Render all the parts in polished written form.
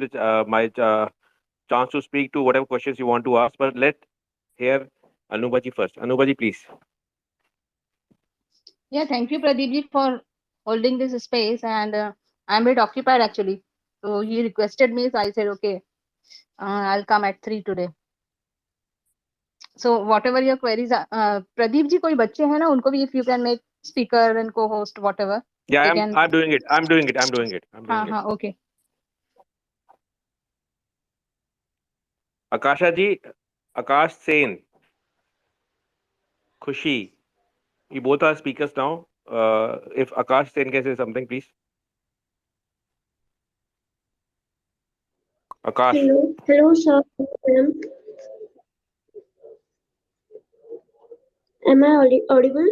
you my chance to speak to whatever questions you want to ask. But let hear Anubaji first. Anubaji, please. Yeah, thank you, Pradeep, for holding this space. And I'm a bit occupied actually. So he requested me, so I said, okay, I'll come at 3 today. So whatever your queries are, Pradeep ji, koi bacche hai na, unko bhi if you can make speaker and co-host, whatever. Yeah, They I'm can. I'm doing it. I'm doing it. I'm doing it. I'm doing it. Okay. Akasha ji, Akash Sen, Khushi. You both are speakers now. If Akash Sen can say something, please. Akash. Hello, sir. Am I audible?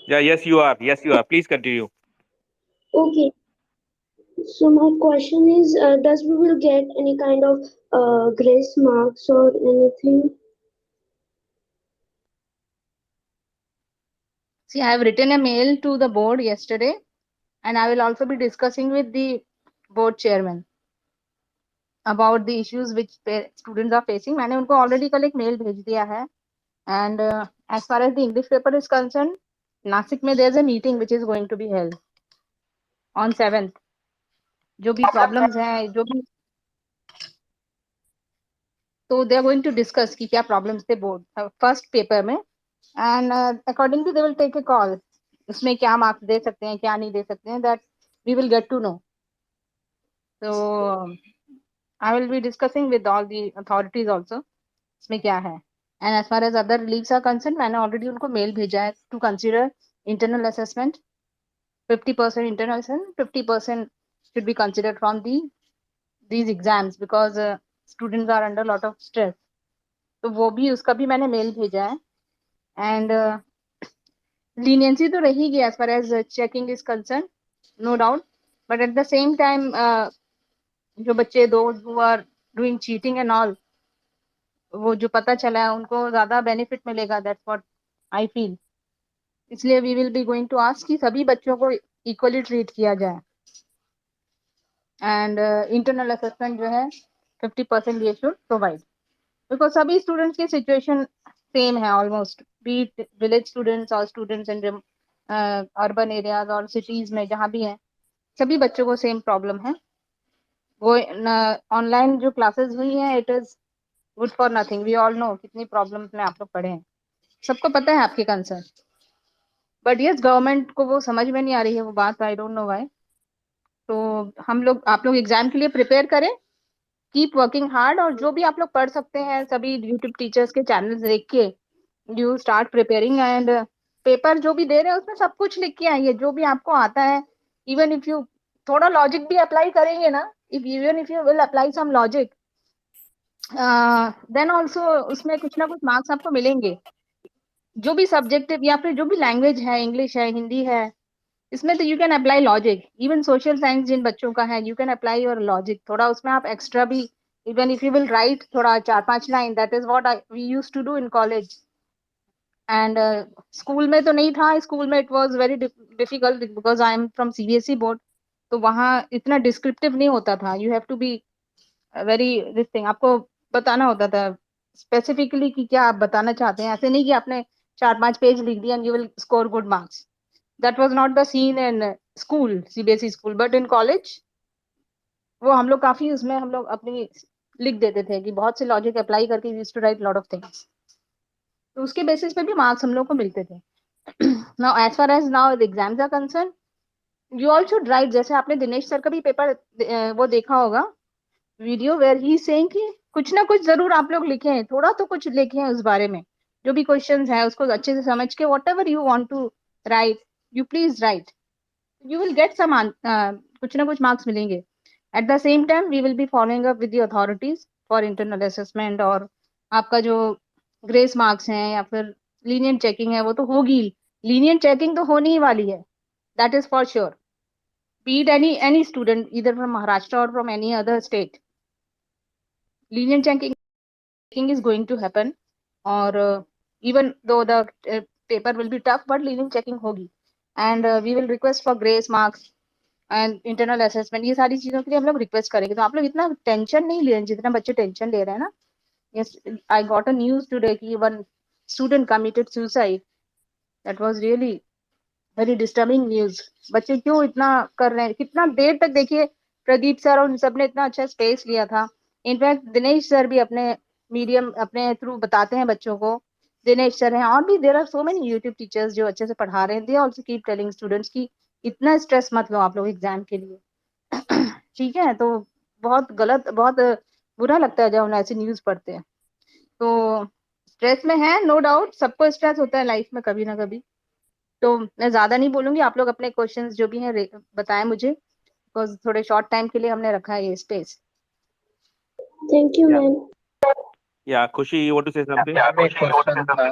Yeah, yes, you are. Yes, you are. Please continue. Okay. So my question is, does we will get any kind of grace marks or anything? See, I have written a mail to the board yesterday, and I will also be discussing with the board chairman about the issues which students are facing. मैंने उनको already कल एक mail भेज दिया है. And as far as the English paper is concerned, Nasik में there's a meeting which is going to be held on 7th. जो भी problems हैं, जो भी, so they are going to discuss कि क्या problems थे board first paper में, and accordingly they will take a call. उसमें क्या marks दे सकते हैं, क्या नहीं दे सकते हैं, that we will get to know. So I will be discussing with all the authorities also. इसमें क्या है. And as far as other leagues are concerned, मैंने already उनको mail भेजा है to consider internal assessment. 50% internal assessment, 50% should be considered from these exams because students are under a lot of stress. तो वो भी उसका भी मैंने mail भेजा है. And leniency तो रहेगी as far as checking is concerned, no doubt. But at the same time, जो बच्चे those who are doing cheating and all, वो जो पता चला है उनको ज्यादा बेनिफिट मिलेगा. That's what I feel. इसलिए we will be going to ask कि सभी बच्चों को इक्वली ट्रीट किया जाए. एंड इंटरनल असेसमेंट जो है 50% ये शुड प्रोवाइड, बिकॉज सभी स्टूडेंट्स की सिचुएशन सेम है almost, B it village students और स्टूडेंट्स इन अर्बन एरियाज और सिटीज में जहाँ भी हैं, सभी बच्चों को सेम प्रॉब्लम है. वो ऑनलाइन जो क्लासेस हुई हैं, it is good for nothing. We all know कितनी प्रॉब्लम्स में आप लोग पढ़े हैं, सबको पता है आपके कंसर्न. बट यस, गवर्नमेंट को वो समझ में नहीं आ रही है वो बात. आई डोंट नो व्हाई. तो हम लोग, आप लोग एग्जाम के लिए प्रिपेयर करें, कीप वर्किंग हार्ड, और जो भी आप लोग पढ़ सकते हैं सभी यूट्यूब टीचर्स के चैनल्स देख के you start preparing. And paper जो भी दे रहे हैं उसमें सब कुछ लिख के आइए जो भी आपको आता है. इवन इफ यू थोड़ा लॉजिक भी अप्लाई करेंगे ना, even if you will apply some logic, then also उसमें कुछ ना कुछ मार्क्स आपको मिलेंगे. जो भी सब्जेक्टिव या फिर जो भी लैंग्वेज है, इंग्लिश है, हिंदी है, इसमें तो you can apply logic. Even social science जिन बच्चों का है, you can apply your logic. थोड़ा उसमें आप एक्स्ट्रा भी, even if you will write थोड़ा 4-5 लाइन, that is what we used to do in college. And school में तो नहीं था. स्कूल में it was very difficult because I am from CBSE board. तो वहाँ इतना डिस्क्रिप्टिव नहीं होता था. You have to be very this thing, आपको बताना होता था स्पेसिफिकली कि क्या आप बताना चाहते हैं. ऐसे नहीं कि आपने 4-5 पेज लिख दिया and you will score good marks. That was not the seen in school, CBSE school. But in college वो हम लोग काफी, उसमें हम लोग अपनी लिख देते थे कि बहुत से लॉजिक अप्लाई करके used to write lot of things. तो उसके बेसिस पे भी मार्क्स हम लोग को मिलते थे. Now as far as now the exams are concern, you all should write. जैसे आपने दिनेश सर का भी पेपर वो देखा होगा वीडियो, वेयर ही सेइंग कि कुछ ना कुछ जरूर आप लोग लिखे हैं, थोड़ा तो कुछ लिखे हैं उस बारे में. जो भी क्वेश्चंस है उसको अच्छे से समझ के whatever you want to write, you please write. You will get some, कुछ ना कुछ मार्क्स मिलेंगे. At the same time we will be following up with the authorities for internal assessment. और आपका जो ग्रेस मार्क्स हैं या फिर लीनियंट चेकिंग है वो तो होगी. लीनियंट चेकिंग तो होनी ही वाली है, that is for sure. be it any student either from Maharashtra or from any other state, lenient checking is going to happen. Or even though the paper will be tough but lenient checking होगी and we will request for grace marks and internal assessment, ये सारी चीजों के लिए हम लोग request करेंगे। तो आप लोग इतना टेंशन नहीं ले, जितना बच्चे टेंशन ले रहे हैं ना। Yes, I got a news today कि one student committed suicide. That was really very disturbing news. बच्चे क्यों इतना कर रहे हैं, कितना देर तक, देखिए प्रदीप सर और उन सब ने इतना अच्छा स्पेस लिया था। इनफैक्ट दिनेश सर भी अपने मीडियम अपने थ्रू बताते हैं बच्चों को, दिनेश सर हैं, और भी there are so many YouTube teachers जो अच्छे से पढ़ा रहे हैं। They also keep telling students की इतना स्ट्रेस मत लो आप लोग एग्जाम के लिए। ठीक है, तो बहुत गलत, बहुत बुरा लगता है जब हम ऐसी न्यूज पढ़ते हैं। तो स्ट्रेस में है, नो डाउट, सबको स्ट्रेस होता है लाइफ में कभी ना कभी। तो मैं ज्यादा नहीं बोलूंगी, आप लोग अपने क्वेश्चंस जो भी हैं बताएं मुझे, बिकॉज थोड़े शॉर्ट टाइम के लिए हमने रखा है ये space. Thank you, Yeah. ma'am. Yeah, Khushi, you want to say something? Ma'am एक क्वेश्चन था।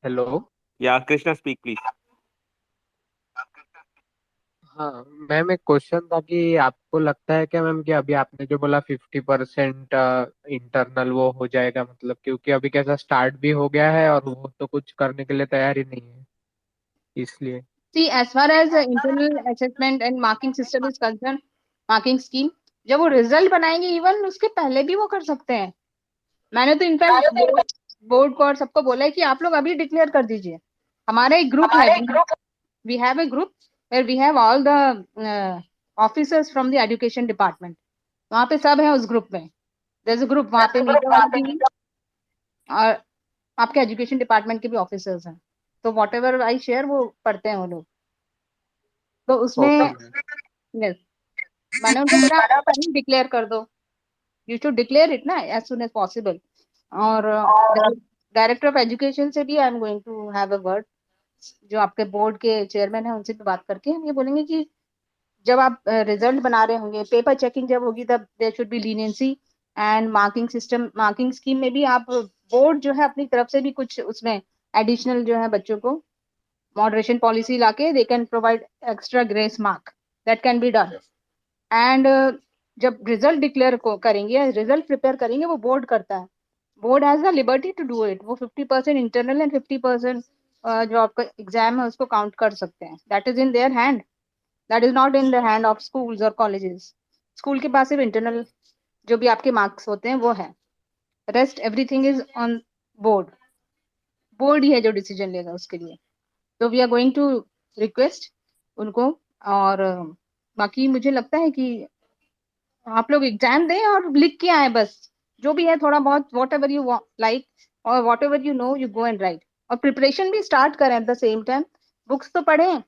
Hello. Yeah, Krishna, speak please. हाँ मैम, एक क्वेश्चन था कि आपको लगता है क्या मैम कि अभी आपने जो बोला 50% इंटरनल वो हो जाएगा, मतलब क्योंकि अभी कैसा स्टार्ट भी हो गया है और वो तो कुछ करने के लिए तैयार ही नहीं है, इसलिए। See, as far as the internal assessment and marking system is concerned, marking scheme, जब वो रिजल्ट बनाएंगे इवन उसके पहले भी वो कर सकते हैं। मैंने तो इनफैक्ट बोर्ड को और सबको बोला है कि आप लोग अभी डिक्लेयर कर दीजिए। हमारा एक ग्रुप है, we have a group where we have all the officers from the education department, वहाँ पे सब है उस ग्रुप में। देयर इज अ ग्रुप, वहाँ पे मीडिया वाले भी हैं और आपके एजुकेशन डिपार्टमेंट के भी ऑफिसर्स हैं। तो वॉट एवर आई शेयर वो पढ़ते हैं वो लोग। तो उसमें ओके। yes, मैंने उनको बोला आप पहले डिक्लेयर कर दो, यू शुड डिक्लेयर इट ना एज सुन एज पॉसिबल। और डायरेक्टर ऑफ एजुकेशन से भी I am going to have a word, जो आपके बोर्ड के चेयरमैन है उनसे भी बात करके हम ये बोलेंगे कि जब आप रिजल्ट बना रहे होंगे, पेपर चेकिंग जब होगी, तब there should be leniency and marking system, marking scheme में भी आप बोर्ड जो है अपनी तरफ से भी कुछ उसमें एडिशनल जो है बच्चों को मॉडरेशन पॉलिसी लाके they can provide extra grace mark, that can be done. And जब रिजल्ट डिक्लेयर करेंगे, रिजल्ट प्रिपेयर करेंगे, वो बोर्ड करता है। Board has the liberty to do it. वो 50% इंटरनल एंड 50% जो आपका एग्जाम है उसको काउंट कर सकते हैं। That is in their hand, that is not in the hand of schools और कॉलेजेस। स्कूल के पास सिर्फ इंटरनल जो भी आपके मार्क्स होते हैं वो है, rest everything is on board. Board ही है जो डिसीजन लेगा उसके लिए। तो we are going to request उनको। और बाकी मुझे लगता है कि आप लोग एग्जाम दें और लिख के आए बस, जो भी है थोड़ा बहुत, वॉट एवर यू लाइक और what ever you know you go and right. और प्रिपरेशन भी स्टार्ट करें eight the same time, books तो पढ़ें,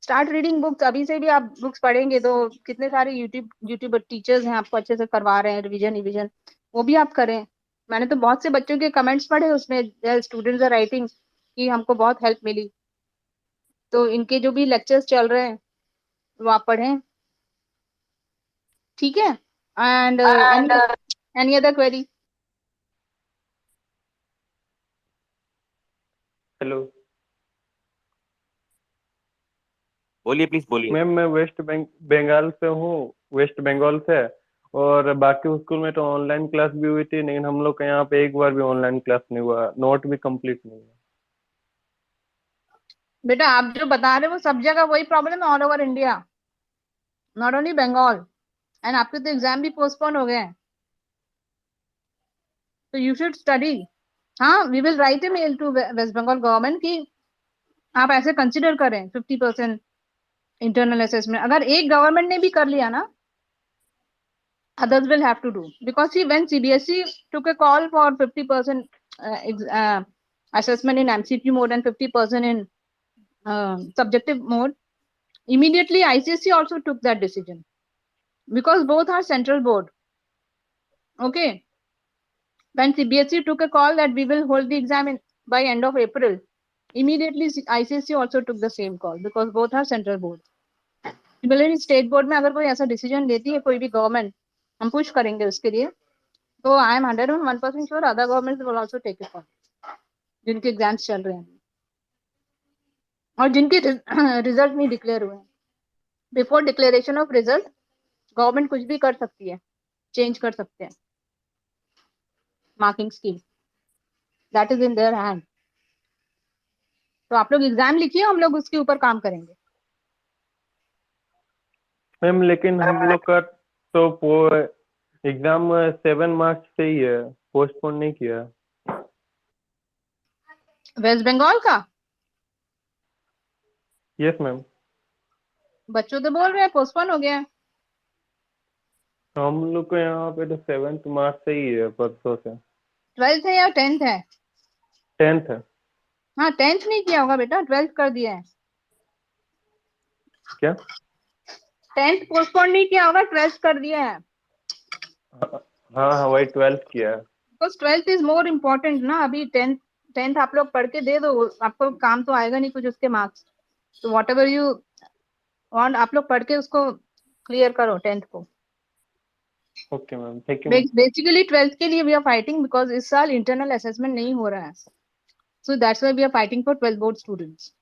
स्टार्ट रीडिंग बुक्स। अभी से भी आप बुक्स पढ़ेंगे तो कितने सारे यूट्यूब टीचर्स हैं आपको अच्छे से करवा रहे हैं रिविजन, वो भी आप करें। मैंने तो बहुत से बच्चों के कमेंट्स पढ़े उसमें, स्टूडेंट्स आर राइटिंग कि हमको बहुत हेल्प मिली। तो इनके जो भी लेक्चर्स चल रहे हैं वो आप पढ़ें, ठीक है। And any other query? Hello बोलिए प्लीज, बोलिए। मैम, मैं बंगाल से हूँ, वेस्ट बंगाल से। और बाकी स्कूल में तो ऑनलाइन क्लास भी हुई थी, लेकिन हम लोग के यहाँ पे एक बार भी ऑनलाइन क्लास नहीं हुआ, नोट भी कंप्लीट नहीं हुआ। बेटा आप जो बता रहे हो वो सब जगह वही प्रॉब्लम है, all over India, not only Bengal. And आपके तो एग्जाम भी पोस्टपोन हो गए हैं, तो यू शुड स्टडी। हाँ, we will write a mail to West Bengal government कि आप ऐसे कंसिडर करें 50% इंटरनल असेसमेंट। अगर एक गवर्नमेंट ने भी कर लिया ना, others will have to do, because see, when CBSE took a call for 50% assessment in MCQ mode and 50% in subjective mode, immediately ICSE also took that decision, because both are central board. Okay, when CBSE took a call that we will hold the exam by end of April, immediately ICSE also took the same call, because both are central board. Similarly, state board में अगर कोई ऐसा decision लेती है कोई भी government, हम push करेंगे उसके लिए। तो I am 101% sure other government will also take it for, जिनके एग्जाम्स चल रहे हैं और जिनके रिजल्ट नहीं डिक्लेयर हुए हैं। Before declaration of result government कुछ भी कर सकती है, चेंज कर सकते हैं marking scheme. That is in their hand. तो आप लोग एग्जाम लिखिए, हम लोग उसके ऊपर काम करेंगे। मैम लेकिन हम लोग का तो एग्जाम 7 मार्च से ही है, पोस्टपोन नहीं किया। वेस्ट बंगाल का यस मैम। बच्चों तो बोल रहे हैं पोस्टपोन हो गया है। हम लोग को यहाँ पे तो 7 मार्च से ही है, परसों से। 12th है या 10th है? 10th है। हाँ 10th नहीं किया होगा बेटा, 12th कर दिया है। क्या? 10th पोस्टपोन नहीं किया होगा, 12th कर दिया है। हाँ हाँ वही 12th किया है। Because 12th is more important ना। अभी 10th आप लोग पढ़ के दे दो, आपको काम तो आएगा नहीं कुछ उसके मार्क्स। तो वॉट एवर यू वांट, आप लोग पढ़ के उसको क्लियर करो 10th को। Okay ma'am, thank you ma'am. Basically 12th के लिए वी आर फाइटिंग बिकॉज इस साल इंटरनल असेसमेंट नहीं हो रहा है। So that's why we are fighting for 12th board students.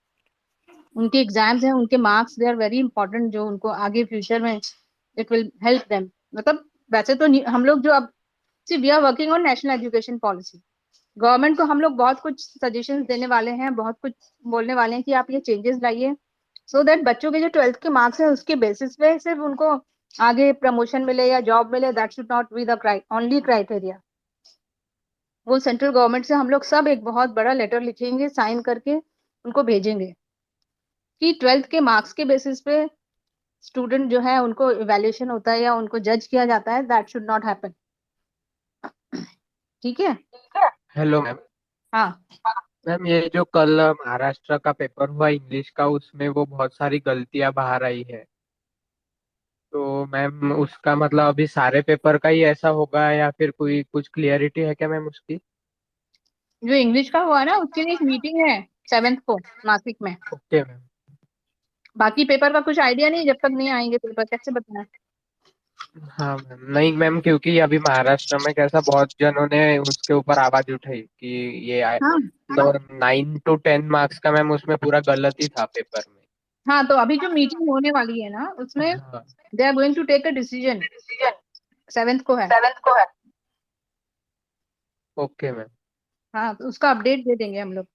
उनके एग्जाम्स हैं, उनके marks they are very important, जो उनको आगे फ्यूचर में इट विल हेल्प देम। मतलब वैसे तो हम लोग जो अब see we are working on national education policy. Government को हम लोग बहुत कुछ सजेशंस देने वाले हैं, बहुत कुछ बोलने वाले हैं कि आप ये चेंजेस लाइए, सो दैट बच्चों के जो 12th के मार्क्स हैं उसके बेसिस पे सिर्फ उनको आगे प्रमोशन मिले या जॉब मिले, that should not be the only criteria. वो सेंट्रल गवर्नमेंट से हम लोग सब एक बहुत बड़ा लेटर लिखेंगे, साइन करके उनको भेजेंगे कि 12th के मार्क्स के बेसिस पे स्टूडेंट जो है उनको इवैल्यूएशन होता है या उनको जज किया जाता है, दैट शुड नॉट हैपन। ठीक है? Hello ma'am. हाँ मैम ये जो कल महाराष्ट्र का पेपर हुआ इंग्लिश का, उसमें वो बहुत सारी गलतियां बाहर आई है। तो मैम उसका मतलब अभी सारे पेपर का ही ऐसा होगा या फिर कोई कुछ क्लियरिटी है क्या मैम उसकी? जो इंग्लिश का हुआ ना उसके लिए एक मीटिंग है 7th को नासिक में। Okay ma'am. बाकी पेपर का कुछ आइडिया नहीं, जब तक नहीं आएंगे पेपर कैसे बताना। हाँ मैम, नहीं मैम, क्योंकि अभी महाराष्ट्र में कैसा बहुत जनों ने उसके ऊपर आवाज उठाई कि ये हाँ 9 to 10 मार्क्स का मैम उसमें पूरा गलत ही था पेपर में। हाँ, तो अभी जो मीटिंग होने वाली है ना उसमें हाँ। They are going to take a decision. 7th को है। Okay ma'am. हाँ तो उसका अपडेट दे देंगे हम लोग।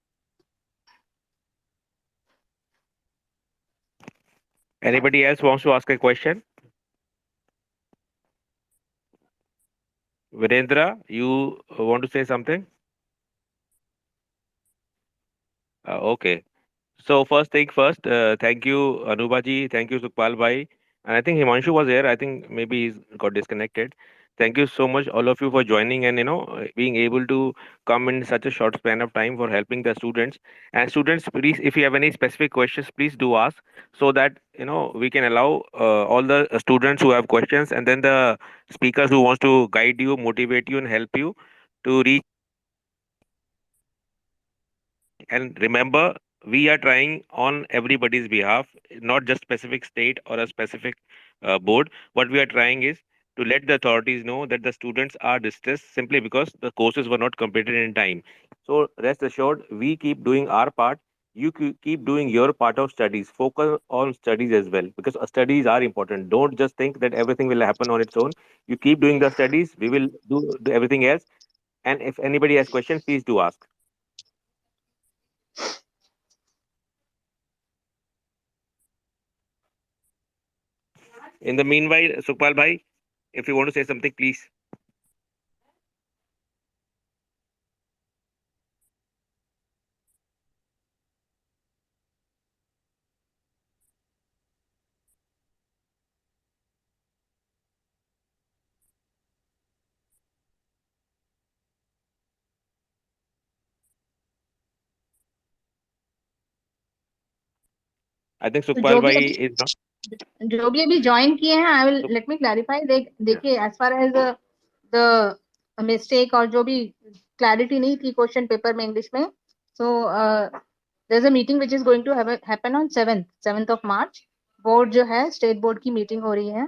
Anybody else wants to ask a question? Virendra, you want to say something? Okay. So first thing first, thank you Anubaji, thank you Sukhpal bhai, and I think Himanshu was here. I think maybe he's got disconnected. Thank you so much all of you for joining and being able to come in such a short span of time for helping the students. And students, please, if you have any specific questions, please do ask so that we can allow all the students who have questions and then the speakers who wants to guide you, motivate you, and help you to reach. And remember, we are trying on everybody's behalf, not just specific state or a specific board. What we are trying is to let the authorities know that the students are distressed simply because the courses were not completed in time. So rest assured, we keep doing our part. You keep doing your part of studies. Focus on studies as well because studies are important. Don't just think that everything will happen on its own. You keep doing the studies. We will do everything else. And if anybody has questions, please do ask. In the meanwhile, Sukhpal bhai, if you want to say something, please. I think तो Sukhpal bhai is not. जो भी अभी join किए हैं, I will Sukh- let me clarify. देखिए as far as the mistake और जो भी क्लैरिटी नहीं थी क्वेश्चन पेपर में इंग्लिश में, so there is a meeting which is going to happen on 7th of March. Board जो है स्टेट बोर्ड की मीटिंग हो रही है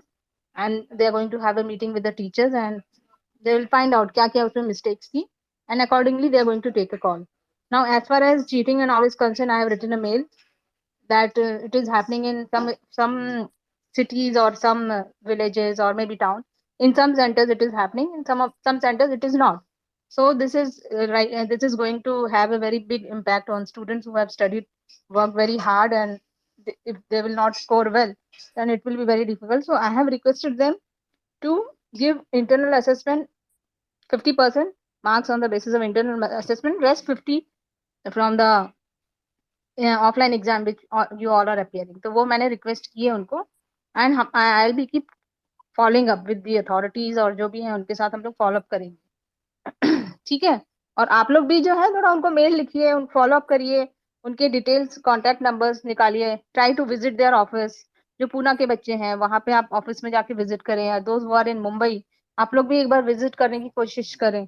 and they are going to have a meeting with the teachers and they will find out क्या क्या उसमें mistakes थी एंड accordingly they are going to take a call. Now as far as cheating and all is concern, I have written a mail that it is happening in some cities or some villages or maybe town. In some centers it is happening, in some centers it is not. So this is right. This is going to have a very big impact on students who have studied, worked very hard, and if they will not score well, then it will be very difficult. So I have requested them to give internal assessment 50% marks on the basis of internal assessment, rest 50 from the offline exam which you all are appearing. तो वो मैंने request की है उनको, and I will be keep following up with the authorities, और जो भी है उनके साथ हम लोग फॉलो अप करेंगे. ठीक है. और आप लोग भी जो है थोड़ा उनको मेल लिखिए, उन फॉलो अप करिए, उनके डिटेल्स कॉन्टैक्ट नंबर्स निकालिए, try to visit their office. जो पूना के बच्चे हैं वहां पे आप ऑफिस में जाके विजिट करें, या those who are in Mumbai, आप लोग भी एक बार विजिट करने की कोशिश करें.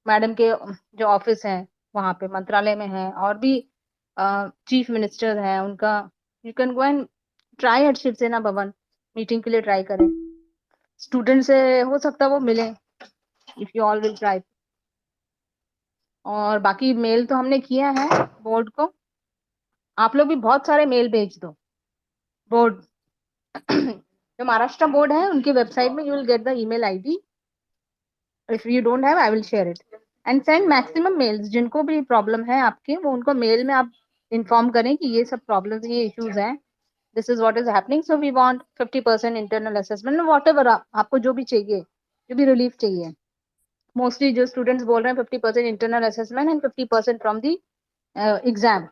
मैडम के जो ऑफिस है वहां पे मंत्रालय में है, और भी चीफ मिनिस्टर है उनका. You can go and try at Shiv Sena Bhavan, meeting के लिए ट्राई करें. स्टूडेंट से हो सकता है वो मिले, if you all will try. और बाकी मेल तो हमने किया है बोर्ड को. आप लोग भी बहुत सारे मेल भेज दो बोर्ड. जो महाराष्ट्र बोर्ड है उनकी वेबसाइट में you will get the email ID. If you don't have I will share it, and send maximum mails. जिनको भी प्रॉब्लम है आपके, वो उनको मेल में आप इन्फॉर्म करें कि ये सब प्रॉब्लम्स, ये इश्यूज हैं, this is what is happening, so we want 50% internal assessment. Whatever आपको जो भी चाहिए, जो भी रिलीफ चाहिए. मोस्टली जो स्टूडेंट्स बोल रहे हैं 50% internal assessment and 50% from the exam,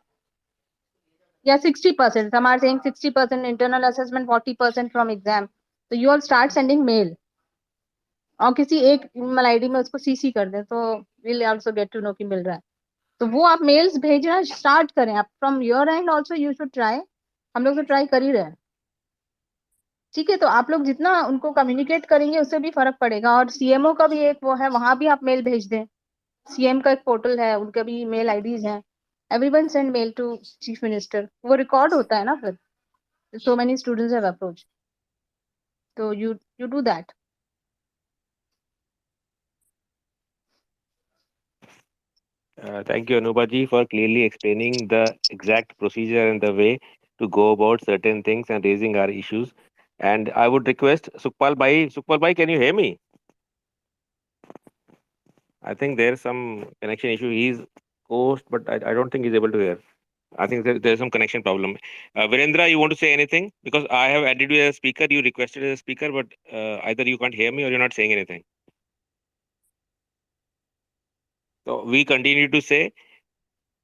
या 60%. some are saying 60% internal assessment, 40% from exam. तो you all start sending mail, और किसी एक ईमेल आईडी में उसको सीसी कर दें, तो we'll also get to know कि मिल रहा है. तो वो आप मेल्स भेजना स्टार्ट करें. आप from your and also you should try. हम लोग तो ट्राई कर ही रहे हैं. ठीक है. तो आप लोग जितना उनको कम्युनिकेट करेंगे उससे भी फर्क पड़ेगा. और सीएमओ का भी एक वो है, वहां भी आप मेल भेज दें. सीएम का एक पोर्टल है, उनके भी मेल आईडीज हैं. Everyone send mail to chief minister. वो रिकॉर्ड होता है ना फिर. so many students have approached, so you do that. Thank you, Anubaji, for clearly explaining the exact procedure and the way to go about certain things and raising our issues. And I would request Sukhpal Bhai, can you hear me? I think there's some connection issue. He's host, but I don't think he's able to hear. I think there's some connection problem. Virendra, you want to say anything? Because I have added you as a speaker. You requested as a speaker, but either you can't hear me or you're not saying anything. So we continue to say,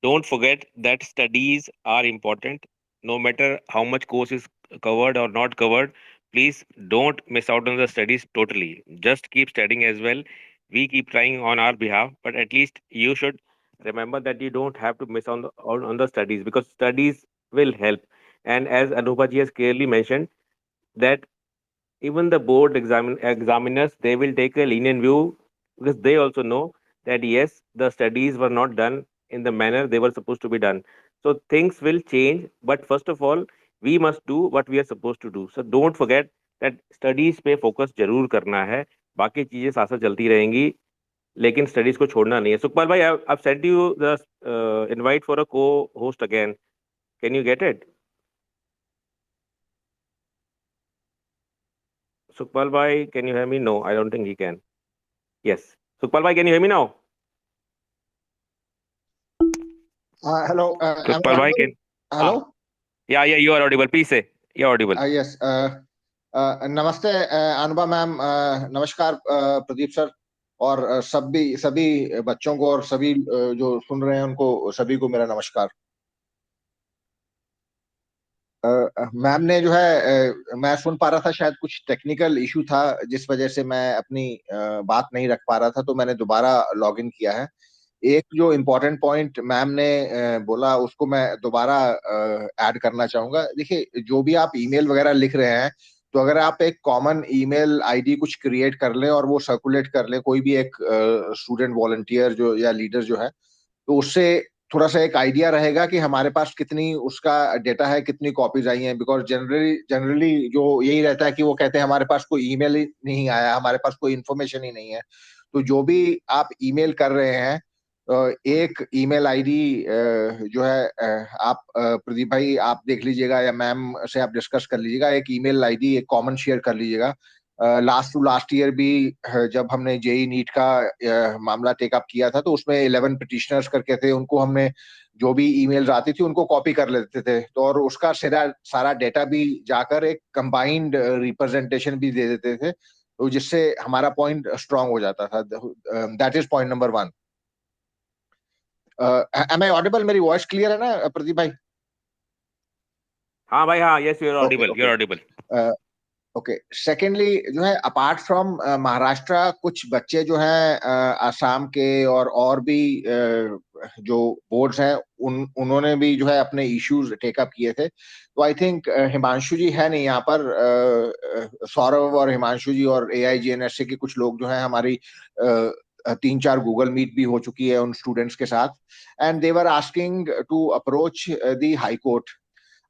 don't forget that studies are important. No matter how much course is covered or not covered, please don't miss out on the studies totally. Just keep studying as well. We keep trying on our behalf, but at least you should remember that you don't have to miss on the studies, because studies will help. And as Anupaji has clearly mentioned, that even the board examiners, they will take a lenient view, because they also know that yes, the studies were not done in the manner they were supposed to be done. So things will change, but first of all, we must do what we are supposed to do. So don't forget that studies पे focus जरूर करना है. बाकी चीजें साथ साथ चलती रहेंगी, लेकिन स्टडीज को छोड़ना नहीं है. सुखपाल भाई, I've sent you the invite for a co-host again. Can you get it? Sukhpal bhai, can you hear me? No, I don't think he can. Yes. Sukhpal bhai, can you hear me now? Hello. Am I Sukhpal bhai, audible? can. Hello. Yeah, you are audible. Please say. You're audible. Yes. नमस्ते Anubha ma'am, नमस्कार Pradeep sir, और सभी बच्चों को और सभी जो सुन रहे हैं उनको सभी को मेरा नमस्कार. मैम ने जो है, मैं सुन पा रहा था, शायद कुछ टेक्निकल इशू था जिस वजह से मैं अपनी बात नहीं रख पा रहा था, तो मैंने दोबारा लॉग इन किया है. एक जो इम्पोर्टेंट पॉइंट मैम ने बोला उसको मैं दोबारा ऐड करना चाहूंगा. देखिए, जो भी आप ईमेल वगैरह लिख रहे हैं, तो अगर आप एक कॉमन ईमेल आईडी कुछ क्रिएट कर लें और वो सर्कुलेट कर लें, कोई भी एक स्टूडेंट वॉलंटियर जो या लीडर जो है, तो उससे थोड़ा सा एक आइडिया रहेगा कि हमारे पास कितनी उसका डेटा है, कितनी कॉपीज आई हैं. बिकॉज जनरली जो यही रहता है कि वो कहते हैं हमारे पास कोई ईमेल ही नहीं आया, हमारे पास कोई इन्फॉर्मेशन ही नहीं है. तो जो भी आप ईमेल कर रहे हैं, एक ईमेल आईडी जो है, आप प्रदीप भाई आप देख लीजिएगा या मैम से आप डिस्कस कर लीजिएगा, एक ईमेल आईडी एक कॉमन शेयर कर लीजिएगा, लास्ट टू लास्ट ईयर भी जब हमने जेई नीट का मामला टेकअप किया था तो उसमें 11 पिटिशनर्स करके थे, उनको हमने जो भी ईमेल्स आती थी उनको कॉपी कर लेते थे, तो और उसका सारा डेटा भी जाकर एक कंबाइंड रिप्रेजेंटेशन भी दे देते थे, तो जिससे हमारा पॉइंट स्ट्रांग हो जाता था। That is point number 1। Am I audible? मेरी वॉइस क्लियर है ना प्रदीप भाई? हाँ भाई, हाँ, yes, you are okay audible, you are okay audible. Okay. Secondly जो है, अपार्ट फ्रॉम महाराष्ट्र, कुछ बच्चे जो हैं आसाम के और भी जो बोर्ड्स हैं उन्होंने भी जो है अपने इश्यूज टेकअप किए थे। तो आई थिंक हिमांशु जी है नहीं यहाँ पर, सौरभ और हिमांशु जी और AIGNSC के कुछ लोग जो हैं, हमारी 3-4 गूगल मीट भी हो चुकी है उन स्टूडेंट्स के साथ, and they were asking to approach the high court.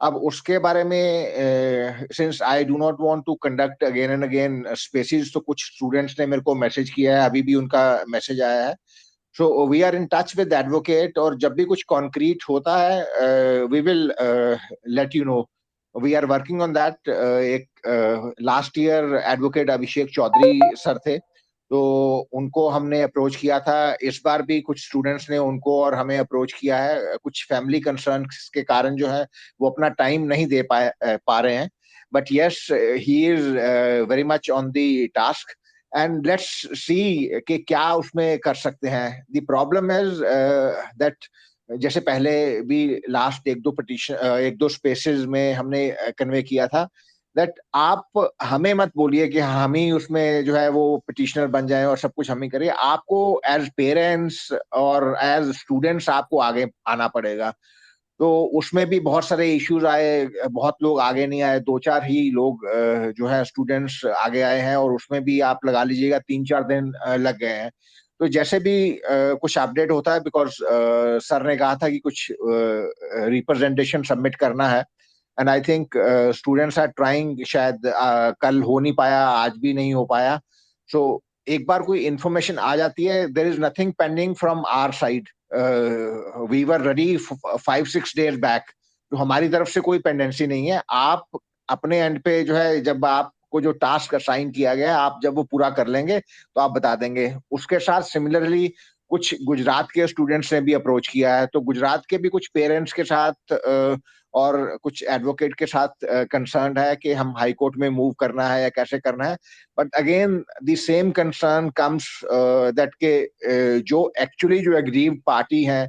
अब उसके बारे में, since I do not want to conduct again and again spaces, तो कुछ स्टूडेंट्स ने मेरे को मैसेज किया है, अभी भी उनका मैसेज आया है। So we are in touch with advocate, और जब भी कुछ कॉन्क्रीट होता है we will let you know. We are working on that. एक last year advocate Abhishek Chaudhary sir थे, तो उनको हमने अप्रोच किया था। इस बार भी कुछ स्टूडेंट्स ने उनको और हमें अप्रोच किया है, कुछ फैमिली कंसर्न्स के कारण जो है वो अपना टाइम नहीं दे पा रहे हैं, but yes, he is very much on the task, and let's see कि क्या उसमें कर सकते हैं। द प्रॉब्लम इज दैट, जैसे पहले भी लास्ट एक दो स्पेसेस में हमने कन्वे किया था, दैट आप हमें मत बोलिए कि हम ही उसमें जो है वो पिटिशनर बन जाएं और सब कुछ हम ही करें। आपको एज पेरेंट्स और एज स्टूडेंट्स आपको आगे आना पड़ेगा। तो उसमें भी बहुत सारे इश्यूज आए, बहुत लोग आगे नहीं आए, 2-4 ही लोग जो है स्टूडेंट्स आगे आए हैं, और उसमें भी आप लगा लीजिएगा 3-4 दिन लग गए हैं। तो जैसे भी कुछ अपडेट होता है, बिकॉज सर ने कहा था कि कुछ रिप्रेजेंटेशन सबमिट करना है, and I think students are trying. शायद कल हो नहीं पाया, आज भी नहीं हो पाया। सो एक बार कोई इंफॉर्मेशन आ जाती है, there is nothing pending from our side. We were ready 5-6 days back, तो हमारी तरफ से कोई पेंडेंसी नहीं है। आप अपने एंड पे जो है, जब आपको जो टास्क असाइन किया गया है, आप जब वो पूरा कर लेंगे तो आप बता देंगे। उसके साथ सिमिलरली कुछ गुजरात के स्टूडेंट्स ने भी अप्रोच किया है, तो गुजरात के भी कुछ पेरेंट्स के साथ और कुछ एडवोकेट के साथ कंसर्न है कि हम हाई कोर्ट में मूव करना है या कैसे करना है। But again the same concern comes that के जो एक्चुअली जो एग्रीव्ड पार्टी है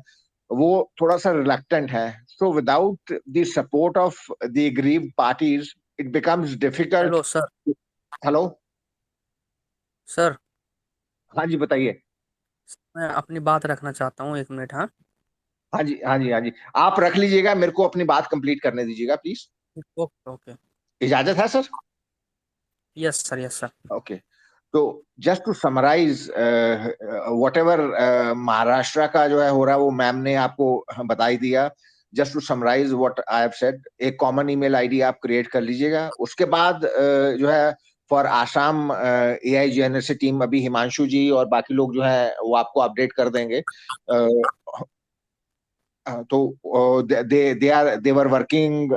वो थोड़ा सा रिलक्टेंट है। So without the support of the aggrieved parties it becomes difficult. Hello sir. Hello, sir, हाँ जी बताइए। मैं अपनी बात रखना चाहता हूँ, 1 मिनट। हाँ, हाँ जी, हाँ जी, हाँ जी, आप रख लीजिएगा, मेरे को अपनी बात कंप्लीट करने दीजिएगा प्लीज। Okay okay. इजाजत है sir? Yes sir, yes sir. Okay. तो just to summarize whatever Maharashtra का जो है हो रहा है, वो मैम ने आपको बता ही दिया। Just to summarize what I have said, एक कॉमन ईमेल आईडी आप क्रिएट कर लीजिएगा। उसके बाद जो है फॉर आसाम AIGNSC टीम, अभी हिमांशु जी और बाकी लोग जो है वो आपको अपडेट कर देंगे। तो दे वर वर्किंग,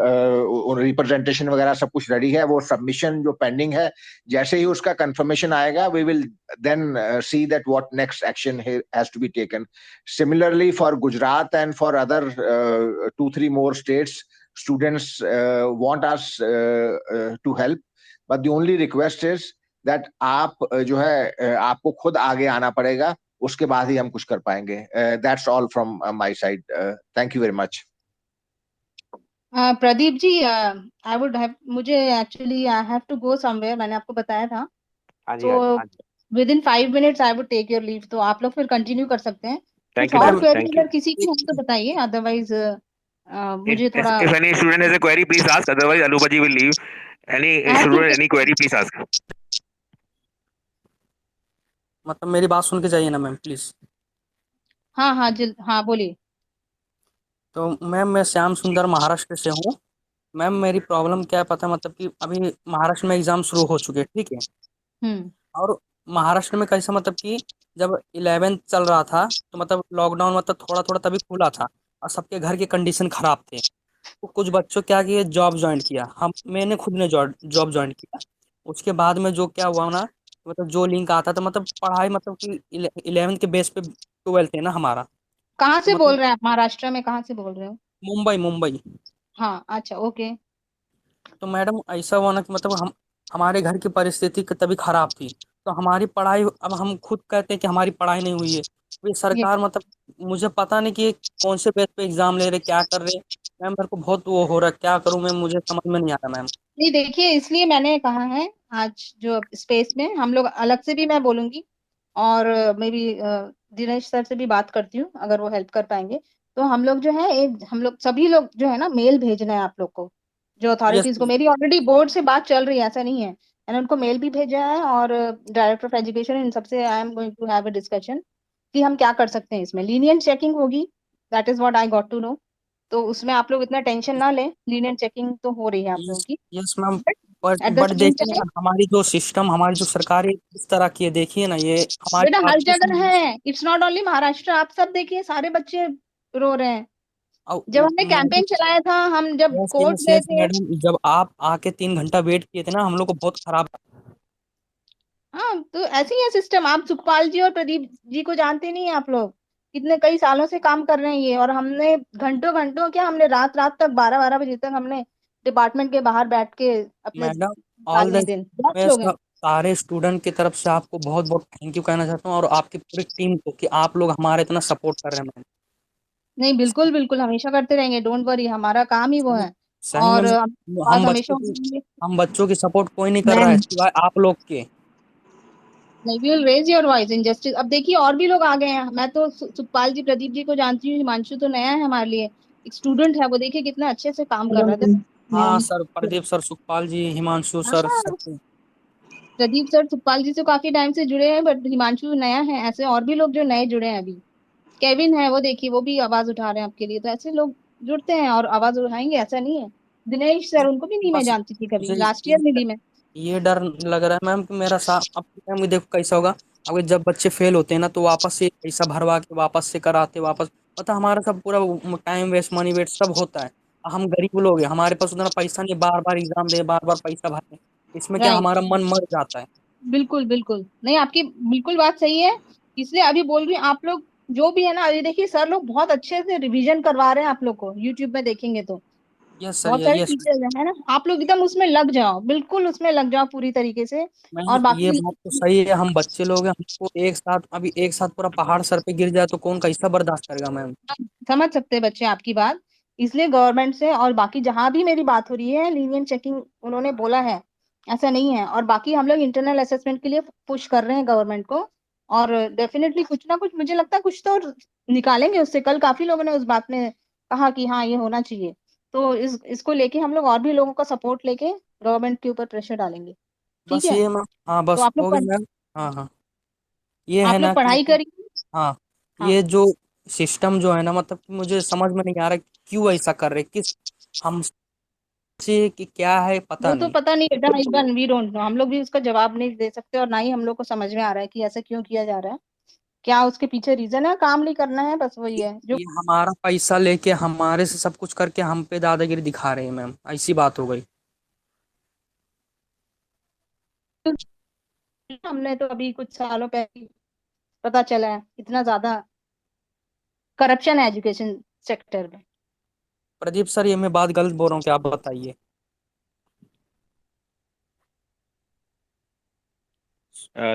रिप्रेजेंटेशन वगैरह सब कुछ रेडी है। वो सबमिशन जो पेंडिंग है, जैसे ही उसका कंफर्मेशन आएगा we will then see that what next action has to be taken. Similarly for Gujarat and for other 2-3 more states, students want us to help, but the only request is that आप जो है आपको खुद आगे आना पड़ेगा, उसके बाद ही हम कुछ कर पाएंगे। That's all from my side. Thank you very much. Pradeep ji, I would have मुझे actually I have to go somewhere, मैंने आपको बताया था। हाँ जी, तो हाँ जी, within 5 minutes I would take your leave, तो आप लोग फिर कंटिन्यू कर सकते हैं। थैंक कुछ यू और sir, ma'am, query thank you. अगर किसी की हो तो बताइए, अदरवाइज मुझे If थोड़ा any student has a query, please ask. Otherwise, Anubaji will leave. Any I have to. student, any query, please ask. मतलब मेरी बात सुन के जाइए ना मैम, प्लीज। हाँ हाँ हाँ बोलिए। तो मैम, मैं श्याम सुंदर महाराष्ट्र से हूँ। मैम, मेरी प्रॉब्लम क्या है पता है, मतलब कि अभी महाराष्ट्र में एग्जाम शुरू हो चुके हैं, ठीक है। हम्म। और महाराष्ट्र में कैसा, मतलब कि जब 11th चल रहा था तो मतलब लॉकडाउन मतलब थोड़ा थोड़ा तभी खुला था, और सबके घर के कंडीशन खराब थे। तो कुछ बच्चों क्या किए, जॉब ज्वाइन किया। हम मैंने खुद ने जॉब ज्वाइन किया। उसके बाद में जो क्या हुआ ना, मतलब जो लिंक आता था, मतलब पढ़ाई, मतलब कि 11th के बेस पे 12th है ना हमारा। कहाँ तो से बोल मतलब रहे हैं आप? महाराष्ट्र में कहाँ से बोल रहे हो? मुंबई, मुंबई। हाँ, अच्छा, ओके। तो मैडम ऐसा हुआ ना कि मतलब हम, हमारे घर की परिस्थिति तभी खराब थी। तो हमारी पढ़ाई, अब हम खुद कहते हैं कि हमारी पढ़ाई नहीं हुई है, तो ये ये सरकार मतलब, मुझे पता नहीं कि ये कौन से बेस पे एग्जाम ले रहे, क्या कर रहे। मैम मेरे को बहुत वो हो रहा है, क्या करूँ मैं, मुझे समझ में नहीं आ रहा मैम। नहीं, देखिए, इसलिए मैंने कहा है आज जो स्पेस में हम लोग अलग से भी मैं बोलूंगी, और मे बी दिनेश सर से भी बात करती हूँ अगर वो हेल्प कर पाएंगे। तो हम लोग जो है, एक हम लोग सभी लोग जो है ना, मेल भेजना है आप लोग को, जो यस। अथॉरिटीज को। मेरी ऑलरेडी बोर्ड से बात चल रही है, ऐसा नहीं है। मैंने उनको मेल भी भेजा है, और डायरेक्टर ऑफ एजुकेशन, इन सबसे I am going to have a discussion कि हम क्या कर सकते हैं इसमें। लीनियंट चेकिंग होगी, that is what I got to know. तो उसमें आप लोग इतना टेंशन ना लें, लीनियंट चेकिंग तो हो रही है आप लोगों यस। की। Yes ma'am. But but at the but same देखिए टाइम, ना, हमारी जो सिस्टम, हमारी जो सरकार है इस तरह की है, देखिए ना, ये हमारी बेटा, बात हर को जगह है। इट्स नॉट ओनली महाराष्ट्र, आप सब देखिए, सारे बच्चे रो रहे हैं। जब हमने मैडम। कैंपेन चलाया था, हम जब यस कोर्ट यस गए यस थे। मैडम, जब आप आके 3 घंटा वेट किए थे ना, हम लोग को बहुत खराब। हाँ, तो ऐसे ही है सिस्टम। आप सुखपाल जी और प्रदीप जी को जानते नहीं हैं आप लोग? कितने कई सालों से काम कर रहे हैं ये, और हमने घंटों घंटों क्या, हमने रात रात तक 12-12 बजे तक हमने डिपार्टमेंट के बाहर बैठ के अपने मैडम ऑल निकाले द, हैं दिन। बहुत मैं लोग हैं। सारे स्टूडेंट की तरफ से आपको बहुत बहुत थैंक यू कहना चाहता हूँ, और आपकी पूरी टीम को, कि आप लोग हमारे इतना सपोर्ट कर रहे हैं मैम। नहीं, बिल्कुल बिल्कुल, हमेशा करते रहेंगे, डोंट वरी, हमारा काम ही वो सही है। सही में और बात हम हमेशा बच्चों की होगी। हम बच्चों की सपोर्ट कोई नहीं कर रहा है मैम, सिवाय आप लोग के। नहीं, we will raise your voice in justice. अब देखिए, और भी लोग आ गए हैं। मैं तो सुखपाल जी, प्रदीप जी को जानती हूँ, हिमांशु तो नया है हमारे लिए। एक स्टूडेंट है, वो देखिए कितना अच्छे से काम कर हेलो रहा है। मैम। हाँ ma'am. Sir, Pradeep sir, Sukhpal ji, Himanshu sir, हाँ, सचिन। प्रदीप सर सुखपाल जी से काफी टाइम से जुड़े हैं, बट हिमांशु नया है। ऐसे और भी लोग जो नए जुड़े हैं अभी। केविन है, वो देखिए, वो भी आवाज उठा रहे हैं आपके लिए। तो ऐसे लोग जुड़ते हैं और आवाज उठाएंगे, ऐसा नहीं है। दिनेश सर, उनको भी नहीं मैं बस जानती थी कभी, मुझे लास्ट ईयर मिली मैं। ये डर लग रहा है मैम कि मेरा साथ, अब मैम देखो कैसा होगा। अगर जब बच्चे फेल होते हैं ना, तो वापस से पैसा भरवा के वापस से कराते वापस, मतलब हमारा सब पूरा टाइम वेस्ट, मनी वेस्ट सब होता है। हम गरीब लोग हैं, हमारे पास उतना पैसा नहीं, बार बार एग्जाम दे, बार बार पैसा भरने, इसमें क्या राइट, हमारा मन मर जाता है। बिल्कुल बिल्कुल। नहीं, आपकी बिल्कुल बात सही है। इसलिए अभी बोल रही हूँ, आप लोग जो भी है ना, अभी देखिए सर लोग बहुत अच्छे से रिवीजन करवा रहे हैं आप लोग को, यूट्यूब में देखेंगे तो। यस सर, बहुत सारे यस। टीचर्स हैं, है ना? आप लोग एकदम उसमें लग जाओ, बिल्कुल उसमें लग जाओ पूरी तरीके से। मैम और ये बाकी बात तो सही है, हम बच्चे लोग हैं, हमको एक साथ, अभी एक साथ पूरा पहाड़ सर पे गिर जाए तो कौन कैसा बर्दाश्त करेगा मैम। समझ सकते हैं बच्चे आपकी बात। इसलिए गवर्नमेंट से और बाकी जहां भी मेरी बात हो रही है, लीनियंट चेकिंग उन्होंने बोला है, ऐसा नहीं है। और बाकी हम लोग इंटरनल असेसमेंट के लिए पुश कर रहे हैं गवर्नमेंट को। और डेफिनेटली कुछ ना कुछ, मुझे लगता है कुछ तो निकालेंगे उससे। कल काफी लोगों ने उस बात में कहा कि हाँ, ये होना चाहिए। तो इसको लेके हम लोग और भी लोगों का सपोर्ट लेके गवर्नमेंट के ऊपर प्रेशर डालेंगे। ठीक बस है? ये मैम, हाँ तो बस हो गया मैम। हाँ हाँ, ये है आप लोग ना कि पढ़ाई मतलब, करिए। हाँ, हाँ, ये जो सिस्टम जो है ना, मतलब कि मुझे समझ में नहीं आ रहा क्यों ऐसा कर रहे, किस हमसे, कि क्या है पता वो तो नहीं। पता नहीं बेटा, इवन वी डोंट नो। हम लोग भी उसका जवाब नहीं दे सकते, और ना ही हम लोग को समझ में आ रहा है कि ऐसा क्यों किया जा रहा है। क्या उसके पीछे रीजन है? काम नहीं करना है, बस वही है जो। ये हमारा पैसा लेके हमारे से सब कुछ करके हम पे दादागिरी दिखा रहे हैं मैम, ऐसी बात हो गई। हमने तो अभी कुछ सालों पहले पता चला है इतना ज्यादा करप्शन है एजुकेशन सेक्टर में। प्रदीप सर, ये मैं बात गलत बोल रहा हूँ क्या, आप बताइए।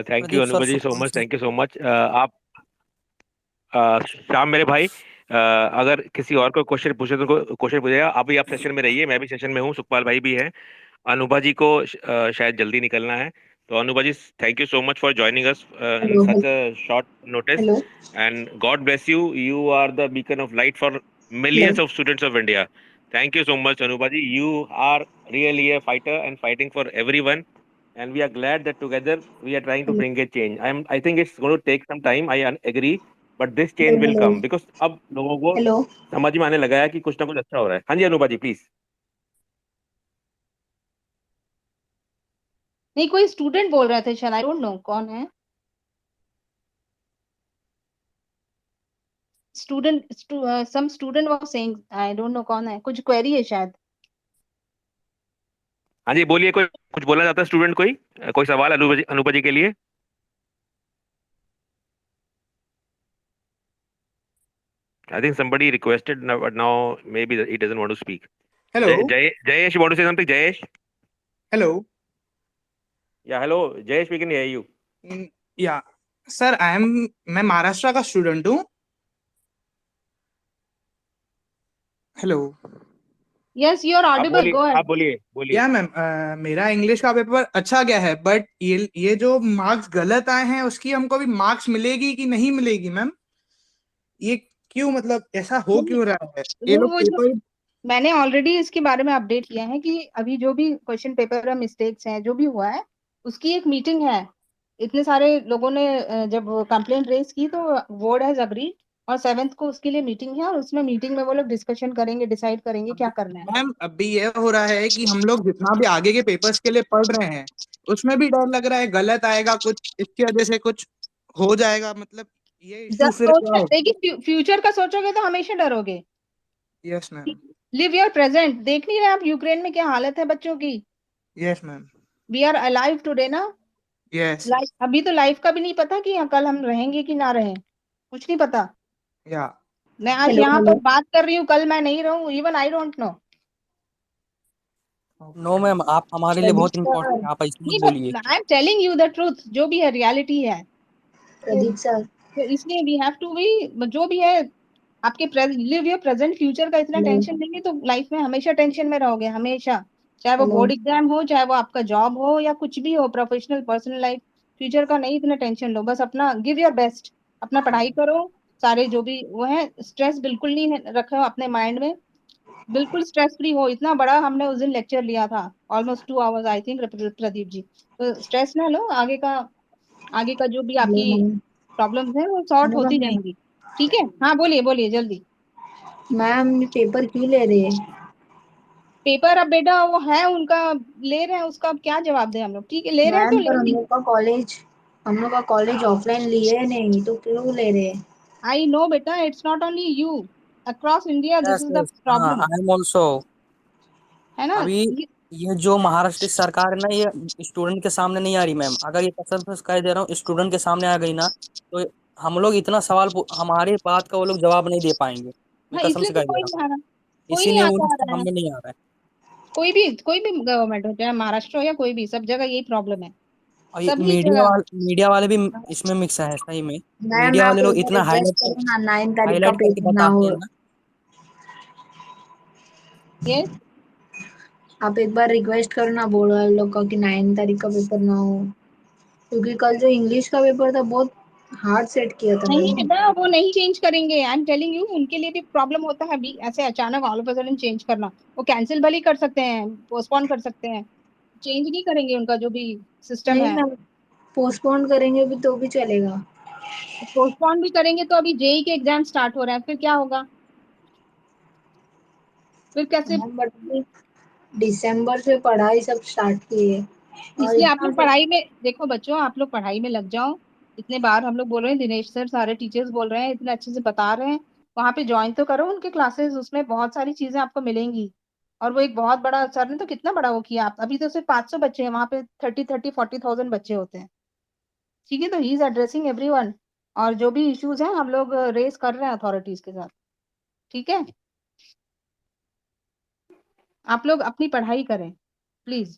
Thank you Pradeep sir, Anupa ji, so Sukhpal much, sir. Thank you so much. आप श्याम मेरे भाई, अगर किसी और को क्वेश्चन पूछे तो क्वेश्चन पूछेगा। अभी आप सेशन में रहिए, मैं भी सेशन में हूँ, सुखपाल भाई भी है। अनुभा जी को शायद जल्दी निकलना है। तो Anubha ji, thank you so much for joining us in hello. Such a short notice, hello. And God bless you, you are the beacon of light for hello. millions of students of India. Thank you so much, Anupa ji. You are really a fighter and fighting for everyone, and we are glad that together we are trying to hello. bring a change. I think it's going to take some time. Agree, but this hello. change will hello. come because अब लोगों को hello. समझ में आने लगा है कि कुछ ना कुछ अच्छा हो रहा है। हाँ जी अनुपा जी, प्लीज। नहीं, कोई स्टूडेंट बोल रहे थे शायद, आई डोंट नो कौन है। Student, some student was saying, I don't know कौन है, कुछ क्वेरी है शायद। हाँ जी बोलिए, कोई कुछ बोलना चाहता है स्टूडेंट, कोई सवाल अनूपा जी के लिए? I think somebody requested now, but now maybe he doesn't want to speak. Hello. Jayesh, you want to say something? Jayesh? Hello. Yeah, hello. Jayesh, we can hear you. Yeah. Sir मैं महाराष्ट्र का student हूँ. Hello. Yes, you're audible. Go आप ahead. बोलिए. या ma'am, मेरा English का paper अच्छा गया है, बट ये जो मार्क्स गलत आए हैं उसकी हमको भी मार्क्स मिलेगी कि नहीं मिलेगी मैम? ये क्यों, मतलब ऐसा हो क्यों रहा है? ये लोग वो जो पेपर. मैंने ऑलरेडी इसके बारे में अपडेट किया है कि अभी जो भी क्वेश्चन पेपर में मिस्टेक्स हैं, जो भी हुआ है, उसकी एक मीटिंग है. इतने सारे लोगों ने जब कंप्लेंट रेज की तो बोर्ड हैज अग्रीड, और 7th को उसके लिए मीटिंग है, और उसमें मीटिंग में वो लोग डिस्कशन करेंगे, डिसाइड करेंगे क्या करना है. मैम अभी ये हो रहा है कि हम लोग जितना भी आगे के पेपर्स के लिए पढ़ रहे हैं उसमें भी डर लग रहा है गलत आएगा कुछ, इसकी वजह से कुछ हो जाएगा, मतलब ये इशू फिर क्या होगा? देखिए, फ्यूचर का सोचोगे तो हमेशा डरोगे. Yes ma'am. Live your present. देख नहीं रहे आप यूक्रेन में क्या हालत है बच्चों की? Yes ma'am. We are alive today ना. यस. अभी तो लाइफ का भी नहीं पता कि कल हम रहेंगे कि ना रहें. कुछ नहीं पता. या. मैं आज हेलो यहाँ हेलो. पर बात कर रही हूँ, कल मैं नहीं रहूँ. Even I don't know. No ma'am, आप हमारे लिए बहुत प्रदीप इंपॉर्टेंट सर. है, आप ऐसे नहीं, मत बट बोलिए. I am telling you the truth, जो भी है रियलिटी है. तो, प्रदीप सर. तो इसलिए वी हैव टू बी, जो भी है आपके लिव योर प्रेजेंट. फ्यूचर का इतना हेलो टेंशन लेंगे तो लाइफ में हमेशा टेंशन में रहोगे, हमेशा. चाहे वो हेलो. बोर्ड एग्जाम हो, चाहे वो आपका जॉब हो, या कुछ भी हो, प्रोफेशनल पर्सनल लाइफ. फ्यूचर का नहीं इतना टेंशन लो, बस अपना गिव योर बेस्ट. अपना पढ़ाई करो. सारे जो भी वो है, स्ट्रेस बिल्कुल नहीं रखो अपने माइंड में. बिल्कुल स्ट्रेस फ्री हो. इतना बड़ा हमने उस दिन लेक्चर लिया था, almost 2 hours I think, Pradeep ji. तो स्ट्रेस ना लो. आगे का जो भी हेलो आपकी मैम. प्रॉब्लम्स है वो सॉर्ट हेलो होती मैम. जाएंगी. ठीक है, हाँ बोलिए बोलिए जल्दी. मैम पेपर क्यों ले रहे हैं? पेपर अब बेटा वो है उनका, ले रहे हैं, उसका अब क्या जवाब दें हम लोग. ठीक है, ले रहे हैं तो मैम ले पर ली. हम लोग का कॉलेज ऑफलाइन लिए नहीं तो क्यों ले रहे हैं? आई नो बेटा, it's not only you. Across India this yes is the yes, हाँ, प्रॉब्लम. I am also. है ना. अभी ये जो महाराष्ट्र सरकार है ना, ये स्टूडेंट के सामने नहीं आ रही मैम. अगर ये कसम से कह दे रहा हूँ, स्टूडेंट के सामने आ गई ना, तो हम लोग इतना हमारी बात का वो लोग जवाब नहीं दे पाएंगे. मैं हाँ, कसम इसलिए से तो कह दे कोई रहा नहीं आ रहा. हूँ, कोई नहीं इसीलिए आता उनके आ रहा है. सामने नहीं आ रहा है. कोई भी गवर्नमेंट हो, चाहे महाराष्ट्र हो या कोई भी, सब जगह यही प्रॉब्लम है. और ये सभी जगह. मीडिया वाले भी इसमें मिक्स है सही में. मैम मीडिया आप वाले एक लोग बार इतना रिक्वेस्ट करो ना, 9 तारीख का हाईलाइट करके पेपर ना बताते हो. हैं ना. ये आप एक बार रिक्वेस्ट करो ना बोर्ड वाले लोग का कि 9 तारीख का पेपर ना हो, क्योंकि कल जो इंग्लिश का पेपर था बहुत हार्ड सेट किया था नहीं मैम. बेटा, वो नहीं चेंज करेंगे. आई एम टेलिंग यू, उनके लिए भी प्रॉब्लम होता है अभी ऐसे अचानक all of a sudden change करना. वो कैंसिल भले ही कर सकते हैं, पोस्टपोन कर सकते हैं. चेंज नहीं करेंगे उनका जो भी सिस्टम नहीं है. मैम, पोस्टपोन करेंगे भी तो भी चलेगा. पोस्टपोन भी करेंगे तो अभी जेई के एग्जाम स्टार्ट हो रहा है, फिर क्या होगा? फिर कैसे? मैम बट अभी दिसंबर से पढ़ाई सब स्टार्ट की है और इसलिए आप इतना लोग पढ़ाई में देखो बच्चों, आप लोग पढ़ाई में लग जाओ. इतने बार हम लोग बोल रहे हैं, दिनेश सर सारे टीचर्स बोल रहे हैं, इतने अच्छे से बता रहे हैं. वहां पे ज्वाइन तो करो उनके क्लासेस, उसमें बहुत सारी चीजें आपको मिलेंगी. और वो एक बहुत बड़ा सर ने तो कितना बड़ा वो किया. आप अभी तो सिर्फ 500 बच्चे हैं वहां पे, 30-40,000 बच्चे होते हैं. ठीक है, तो ही इज एड्रेसिंग एवरीवन. और जो भी इश्यूज हैं हम लोग रेस कर रहे हैं अथॉरिटीज के साथ. ठीक है, आप लोग अपनी पढ़ाई करें प्लीज.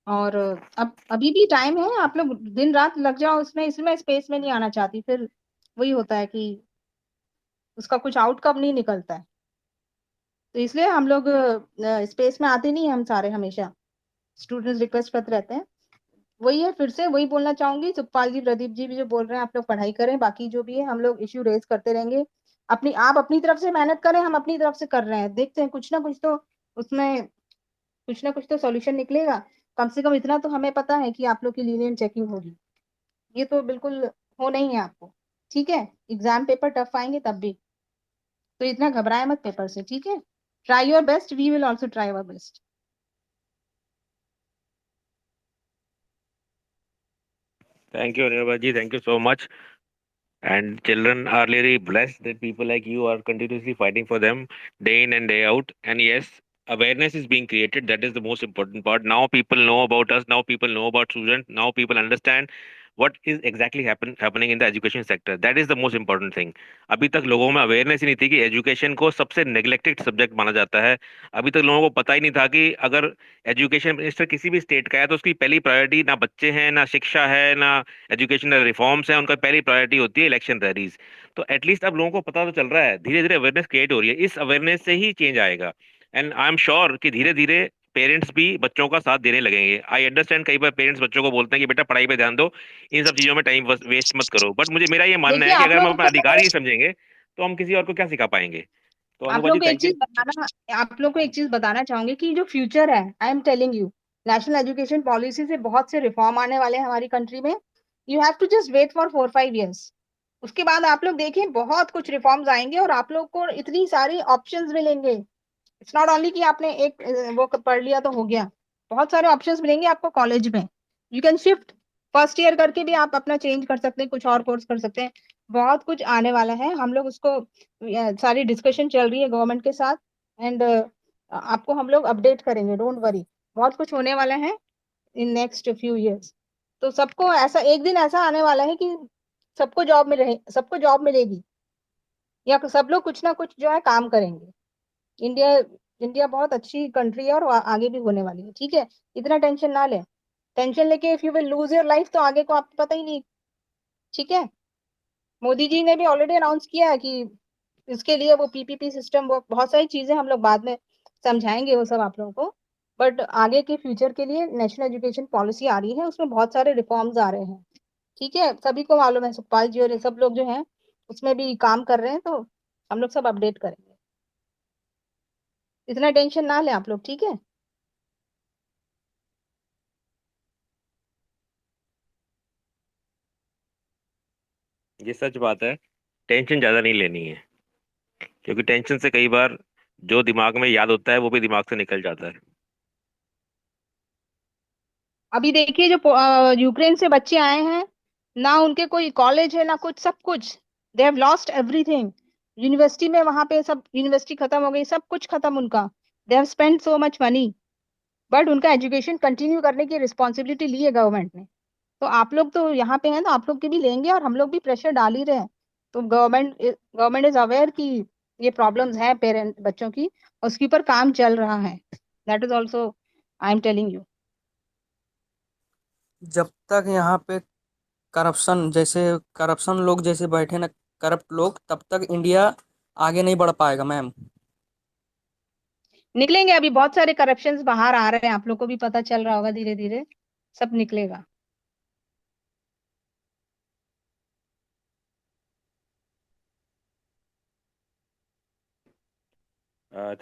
और अब अभी भी टाइम है, आप लोग दिन रात लग जाओ उसमें. इसमें स्पेस में नहीं आना चाहती, फिर वही होता है कि उसका कुछ आउटकम नहीं निकलता है. तो इसलिए हम लोग स्पेस में आते नहीं हैं हम सारे हमेशा. स्टूडेंट्स रिक्वेस्ट करते रहते हैं. वही है, फिर से वही बोलना चाहूंगी. सुखपाल जी, प्रदीप जी भी जो बोल रहे हैं, आप लोग पढ़ाई करें. बाकी जो भी है हम लोग इश्यू रेज करते रहेंगे. आप अपनी तरफ से मेहनत करें, हम अपनी तरफ से कर रहे हैं. देखते हैं कुछ ना कुछ तो उसमें, कुछ ना कुछ तो सॉल्यूशन निकलेगा. कम से कम इतना तो हमें पता है कि आप लोग की लीनियंट चेकिंग होगी. ये तो बिल्कुल हो नहीं है आपको. ठीक है, एग्जाम पेपर टफ आएंगे तब भी. तो इतना घबराए मत पेपर से. ठीक है, try your best, we will also try our best. Thank you, Anirba ji. Thank you so much. And children are really blessed that people like you are continuously fighting for them day in and day out. And yes, awareness is being created. That is the most important part. Now people know about us. Now people know about students. Now people understand what is exactly happening in the education sector. That is the most important thing. अभी तक लोगों में awareness ही नहीं थी कि education को सबसे neglected subject माना जाता है. अभी तक लोगों को पता ही नहीं था कि अगर एजुकेशन मिनिस्टर किसी भी स्टेट का है तो उसकी पहली प्रायोरिटी ना बच्चे हैं, ना शिक्षा है, ना एजुकेशनल रिफॉर्म्स हैं. उनका पहली प्रायोरिटी होती है इलेक्शन रैलीज. तो एटलीस्ट अब लोगों को पता तो चल रहा है, धीरे धीरे अवेयरनेस क्रिएट हो रही है. इस अवेयरनेस से ही चेंज आएगा. एंड आई एम श्योर कि धीरे धीरे पेरेंट्स भी बच्चों का साथ देने लगेंगे. आई अंडरस्टैंड कई बार पेरेंट्स बच्चों को बोलते हैं कि बेटा पढ़ाई पे ध्यान दो, इन सब चीजों में टाइम वेस्ट मत करो. बट मुझे मेरा ये मानना देखिए है कि आप अगर हम लोग अपना अधिकार ही समझेंगे तो हम किसी और को क्या सिखा पाएंगे. तो आप अनुपा लोग जी को एक थैंक यू. चीज बताना आप लोग को एक चीज बताना चाहूंगी कि जो फ्यूचर है, I am telling you, national education policy से बहुत से रिफॉर्म आने वाले हैं हमारी कंट्री में. You have to just wait for 4-5 years. उसके बाद आप लोग देखिए बहुत कुछ रिफॉर्म्स आएंगे और आप लोग को इतनी सारी ऑप्शंस मिलेंगे. इट्स नॉट ओनली कि आपने एक वो पढ़ लिया तो हो गया. बहुत सारे ऑप्शंस मिलेंगे आपको कॉलेज में. You can shift first year करके भी आप अपना चेंज कर सकते हैं, कुछ और कोर्स कर सकते हैं. बहुत कुछ आने वाला है. हम लोग उसको सारी डिस्कशन चल रही है गवर्नमेंट के साथ. एंड आपको हम लोग अपडेट करेंगे, डोंट वरी. बहुत कुछ होने वाला है इन नेक्स्ट फ्यू इयर्स. तो सबको ऐसा एक दिन ऐसा आने वाला है कि सबको जॉब मिलेगी, या सब लोग कुछ ना कुछ जो है काम करेंगे. इंडिया इंडिया बहुत अच्छी कंट्री है और आगे भी होने वाली है. ठीक है, इतना टेंशन ना ले. टेंशन लेके if you will lose your life तो आगे को आपको पता ही नहीं. ठीक है, मोदी जी ने भी ऑलरेडी अनाउंस किया है कि इसके लिए वो पीपीपी सिस्टम, वो बहुत सारी चीजें हम लोग बाद में समझाएंगे वो सब आप लोगों को. बट आगे के फ्यूचर के लिए नेशनल एजुकेशन पॉलिसी आ रही है, उसमें बहुत सारे रिफॉर्म्स आ रहे हैं. ठीक है, सभी को मालूम है, सुखपाल जी और ये सब लोग जो हैं उसमें भी काम कर रहे हैं. तो हम लोग सब अपडेट करेंगे. इतना टेंशन ना ले आप लोग. ठीक है, ये सच बात है. टेंशन ज्यादा नहीं लेनी है, क्योंकि टेंशन से कई बार जो दिमाग में याद होता है वो भी दिमाग से निकल जाता है. अभी देखिए जो यूक्रेन से बच्चे आए हैं ना, उनके कोई कॉलेज है ना कुछ, सब कुछ they have lost everything. University में वहां पे सब यूनिवर्सिटी खत्म हो गई, सब कुछ खत्म उनका. They have spend so much money, but उनका एजुकेशन कंटिन्यू करने की रिस्पॉन्सिबिलिटी ली है गवर्नमेंट ने. तो आप लोग तो यहाँ पे हैं तो आप लोग की भी लेंगे, और हम लोग भी प्रेशर डाल ही रहे हैं. तो गवर्नमेंट इज अवेयर कि ये प्रॉब्लम्स हैं पेरेंट बच्चों की, और उसके ऊपर काम चल रहा है. That is also I am telling you. जब तक यहाँ पे करप्शन लोग जैसे बैठे ना, करप्ट लोग, तब तक इंडिया आगे नहीं बढ़ पाएगा मैम. निकलेंगे. अभी बहुत सारे करप्शंस बाहर आ रहे हैं, आप लोग को भी पता चल रहा होगा, धीरे धीरे सब निकलेगा.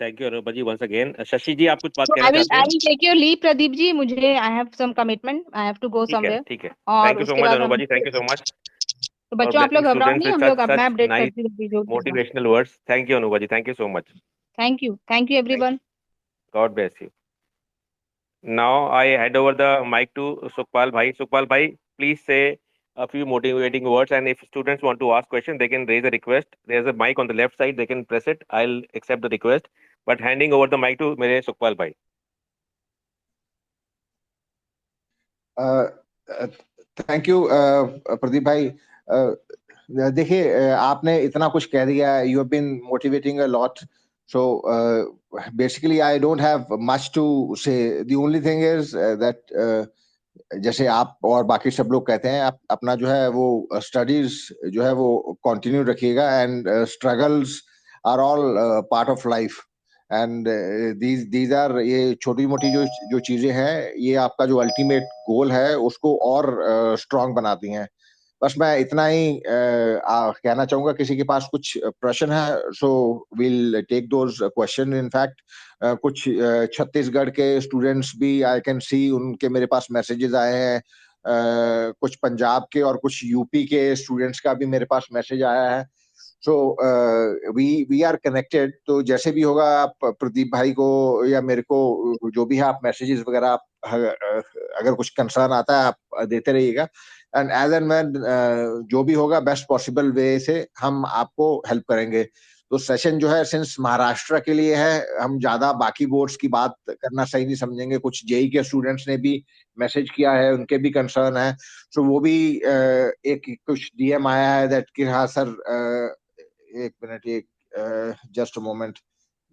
Thank you Anupa ji once again. Shashi ji आप कुछ बात So कहना चाहते I हैं? will take your leave, Pradeep ji. मुझे I have some commitment. I have to go ठीक है, somewhere. ठीक है. और थैंक यू सो उसके मच बाद अनुपा हम, जी, थैंक यू सो मच तो फॉर बच्चों आप लोग ब्लेसिंग घबराओ स्टूडेंट्स नहीं, विद हम सच लोग अब मैं सच अपडेट नाइस करती रहूंगी जो भी होगा. Motivational words. Thank you Anupa ji, thank you so much. Thank you God bless you. Now I hand over the mic to Sukhpal Bhai. Sukhpal Bhai, please say a few motivating words, and if students want to ask questions, they can raise a request. There's a mic on the left side, they can press it. I'll accept the request. But handing over the mic to मेरे Sukhpal Bhai. Thank you Pradeep भाई. देखिए आपने इतना कुछ कह दिया. You have been motivating a lot. So basically I don't have much to say. The only thing is that जैसे आप और बाकी सब लोग कहते हैं, आप अपना जो है वो स्टडीज जो है वो कंटिन्यू रखिएगा. And struggles are all part of life. And these are, ये छोटी मोटी जो चीजें हैं, ये आपका जो अल्टीमेट गोल है उसको और स्ट्रांग बनाती हैं. बस मैं इतना ही कहना चाहूंगा. किसी के पास कुछ प्रश्न है so will take those question. In fact कुछ छत्तीसगढ़ के स्टूडेंट्स भी आई कैन सी, उनके मेरे पास मैसेजेस आए हैं. कुछ पंजाब के और कुछ यूपी के स्टूडेंट्स का भी मेरे पास मैसेज आया है. So we are connected. तो जैसे भी होगा आप प्रदीप भाई को या मेरे को जो भी है आप मैसेजेस वगैरह आप अगर कुछ कंसर्न आता है आप देते रहिएगा. एंड एज एंड व्हेन जो भी होगा बेस्ट पॉसिबल वे से हम आपको हेल्प करेंगे. तो सेशन जो है सिंस महाराष्ट्र के लिए है, हम ज्यादा बाकी बोर्ड्स की बात करना सही नहीं समझेंगे। कुछ जेई के स्टूडेंट्स ने भी मैसेज किया है, उनके भी कंसर्न है, तो वो भी एक कुछ डीएम आया है दैट कि हाँ सर, एक मिनट, एक जस्ट मोमेंट,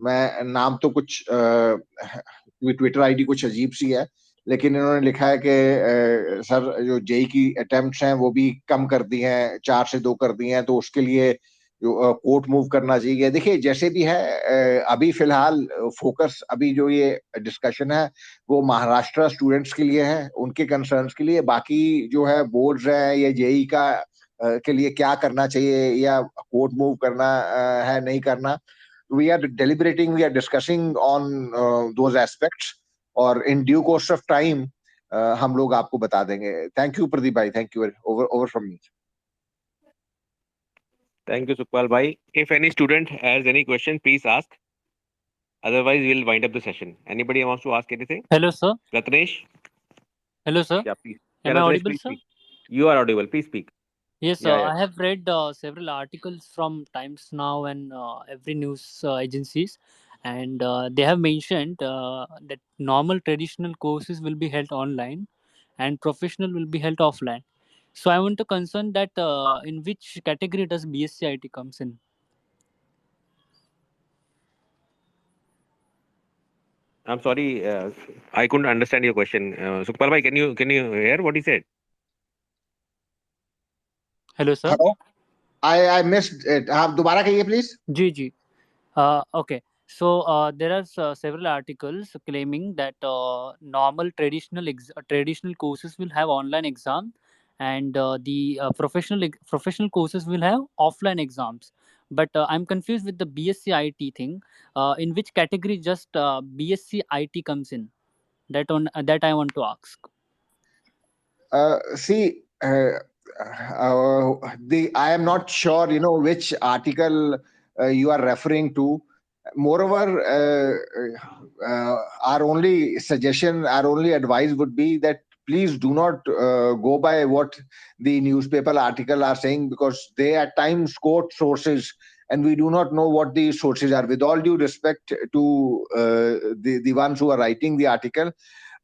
मैं नाम तो कुछ ट्विटर आईडी कुछ अजीब सी है, लेकिन इन्होंने लिखा है कि सर जो जेई की अटेम्प्ट्स हैं वो भी कम कर दी हैं, 4 से 2 कर दी हैं, तो उसके लिए जो कोर्ट मूव करना चाहिए। देखिए जैसे भी है, अभी फिलहाल फोकस अभी जो ये डिस्कशन है वो महाराष्ट्र स्टूडेंट्स के लिए है, उनके कंसर्न्स के लिए। बाकी जो है बोर्ड्स है या जेई का के लिए क्या करना चाहिए या कोर्ट मूव करना है नहीं करना, we are deliberating, we are discussing on those aspects, और in due course of time हम लोग आपको बता देंगे। थैंक यू प्रदीप भाई, thank you, over from me. Thank you, Sukhpal bhai. If any student has any question, please ask. Otherwise, we'll wind up the session. Anybody wants to ask anything? Hello, sir. Ratnesh? Hello, sir. Yeah, please. Am Yeah, I Ratnesh, audible, please sir? speak. You are audible. Please speak. Yes, Yeah, yeah. I have read several articles from Times Now and every news agencies, and they have mentioned that normal traditional courses will be held online, and professional will be held offline. So I want to concern that in which category does BSc IT comes in? I'm sorry, I couldn't understand your question. Sukhpal bhai, can you hear what he said? Hello, sir. Hello, I missed it, आप दोबारा कहिए please. G. Okay. So there are several articles claiming that normal traditional courses will have online exam, and the professional courses will have offline exams. But I'm confused with the BSc IT thing. In which category just BSc IT comes in? That I want to ask. See, I am not sure, which article you are referring to. Moreover, our only suggestion, our only advice would be that please do not go by what the newspaper article are saying, because they at times quote sources and we do not know what the sources are. With all due respect to the ones who are writing the article,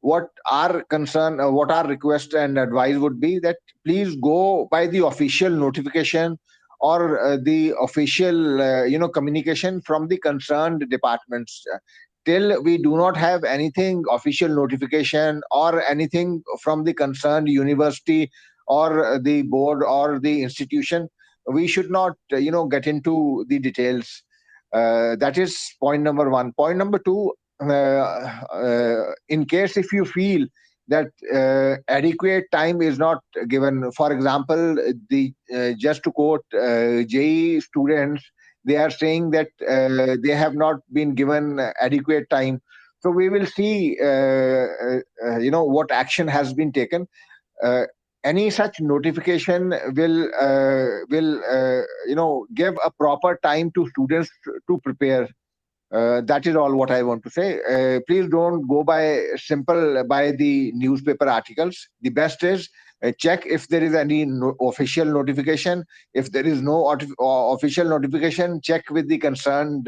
what our concern, what our request and advice would be that please go by the official notification or the official communication from the concerned departments. Till we do not have anything official notification or anything from the concerned university or the board or the institution, we should not get into the details. That is point number one. Point number two, in case if you feel that adequate time is not given, for example, the just to quote JEE students, they are saying that they have not been given adequate time. So we will see, what action has been taken. Any such notification will give a proper time to students to prepare. That is all what I want to say. Please don't go by the newspaper articles. The best is check if there is any official notification. If there is no official notification, check with the concerned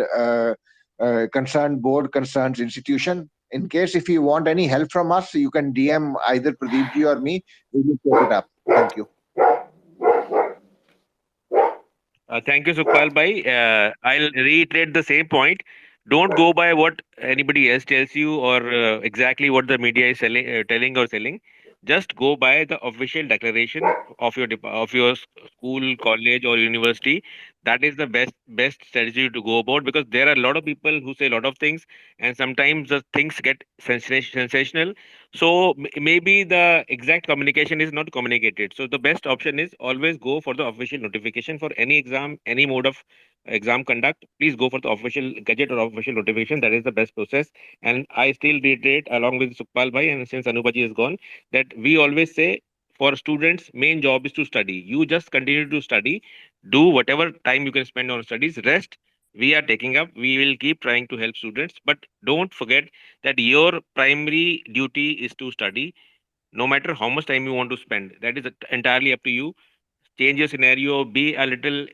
board, concerned institution. In case if you want any help from us, you can DM either Pradeep ji or me. We will take it up. Thank you. Thank you, Sukhpal bhai. I'll reiterate the same point. Don't go by what anybody else tells you or exactly what the media is telling or selling. Just go by the official declaration of your school, college, or university. That is the best strategy to go about, because there are a lot of people who say a lot of things, and sometimes the things get sensational. So maybe the exact communication is not communicated. So the best option is always go for the official notification for any exam, any mode of exam conduct. Please go for the official gadget or official notification. That is the best process. And I still reiterate along with Sukhpal bhai, and since Anupaji is gone, that we always say for students, main job is to study. You just continue to study, do whatever time you can spend on studies. Rest we are taking up. We will keep trying to help students, but don't forget that your primary duty is to study, no matter how much time you want to spend. That is entirely up to you. change your scenario, be a little,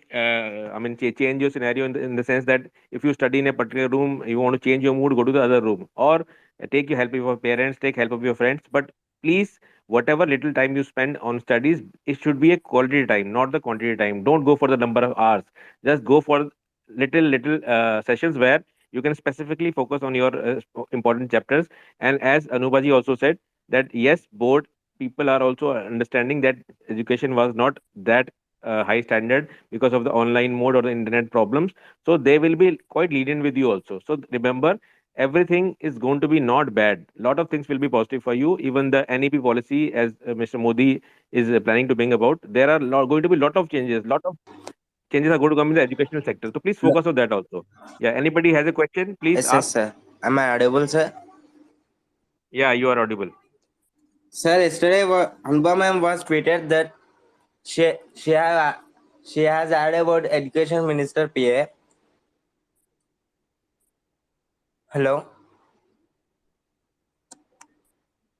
change your scenario in the sense that if you study in a particular room, you want to change your mood, go to the other room, or take your help of your parents, take help of your friends. But please, whatever little time you spend on studies, it should be a quality time, not the quantity time. Don't go for the number of hours. Just go for little sessions where you can specifically focus on your important chapters. And as Anubaji also said, that yes, board people are also understanding that education was not that high standard because of the online mode or the internet problems, so they will be quite lenient with you also. So remember, everything is going to be not bad. Lot of things will be positive for you. Even the NEP policy, as Mr. Modi is planning to bring about, there are going to be lot of changes. Lot of changes are going to come in the educational sector. So please focus on that also. Yeah. Anybody has a question? Please Yes, yes, ask. sir. Am I audible, sir? Yeah, you are audible. Sir, yesterday Anba ma'am was tweeted that she she have she has added about Education Minister PA. Hello.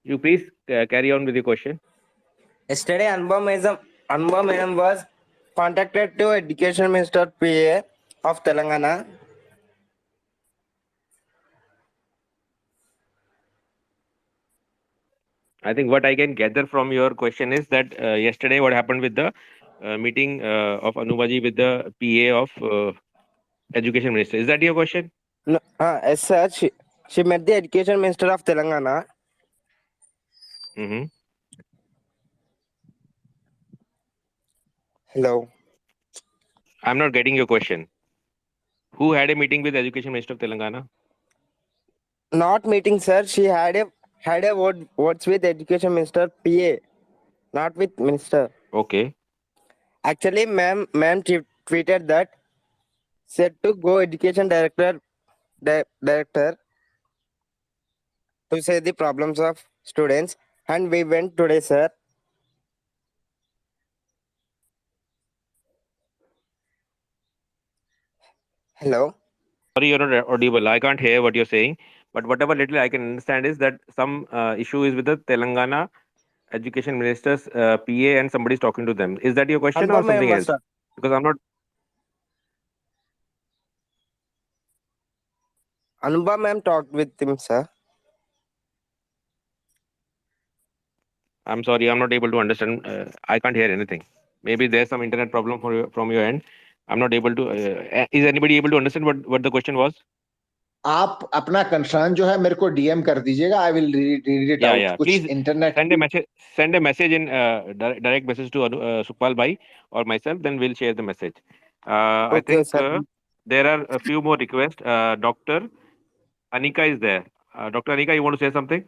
You please carry on with your question. Yesterday Anba ma'am was contacted to Education Minister PA of Telangana. I think what I can gather from your question is that yesterday what happened with the meeting of Anubaji with the PA of Education Minister. Is that your question? No, yes, sir. She met the Education Minister of Telangana. Mm-hmm. Hello. I'm not getting your question. Who had a meeting with Education Minister of Telangana? Not meeting, sir. She had a words with Education Minister PA, not with Minister. Okay. Actually, ma'am tweeted that said to go Education Director to say the problems of students, and we went today, sir. Hello. Sorry, you're not audible. I can't hear what you're saying. But whatever little I can understand is that some issue is with the Telangana Education Minister's PA and somebody's talking to them. Is that your question Anba or ma'am something was else? Because I'm not. Anba ma'am talked with him, sir. I'm sorry, I'm not able to understand. I can't hear anything. Maybe there's some internet problem from your end. I'm not able to. Is anybody able to understand what the question was? आप अपना concern जो है मेरे को DM कर दीजिएगा. I will read it out. Yeah. कुछ Please internet send a message in direct message to Sukhpal Bhai or myself. Then we'll share the message. I Okay, think sir. there are a few more requests. Dr. Anika is there. Dr. Anika, you want to say something?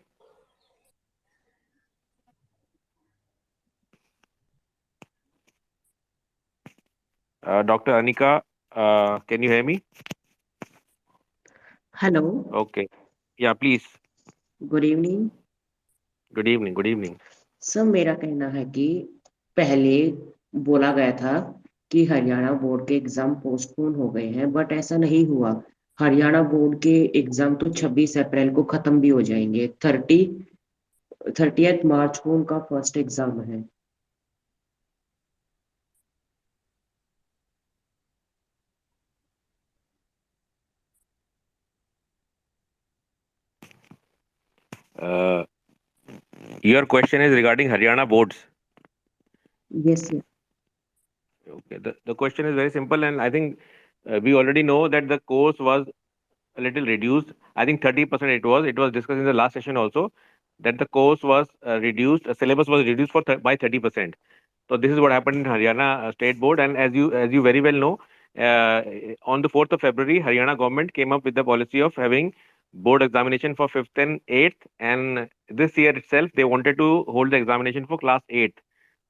Dr. Anika, can you hear me? Hello, Okay. Yeah, please. Good evening Good evening. Good evening. Sir. मेरा कहना है कि पहले बोला गया था कि Haryana board के एग्जाम पोस्टपोन हो गए हैं, बट ऐसा नहीं हुआ। हरियाणा बोर्ड के एग्जाम तो 26 अप्रैल को खत्म भी हो जाएंगे। 30 मार्च को उनका फर्स्ट एग्जाम है। Your question is regarding Haryana boards. Yes sir. Okay. The question is very simple, and I think we already know that the course was a little reduced. I think 30% it was. It was discussed in the last session also that the course was reduced, syllabus was reduced by 30%. So this is what happened in Haryana State Board, and as you very well know, uh, on the 4th of February, Haryana government came up with the policy of having board examination for 5th and 8th, and this year itself they wanted to hold the examination for class 8th.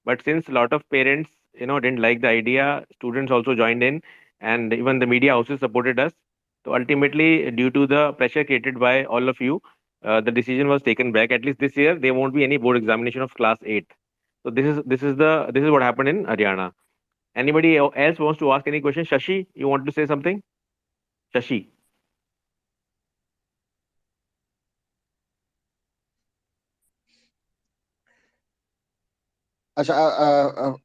But since a lot of parents, didn't like the idea, students also joined in, and even the media houses supported us. So ultimately, due to the pressure created by all of you, the decision was taken back. At least this year, there won't be any board examination of class 8. So this is what happened in Haryana. Anybody else wants to ask any question? Shashi, you want to say something? Shashi. अच्छा,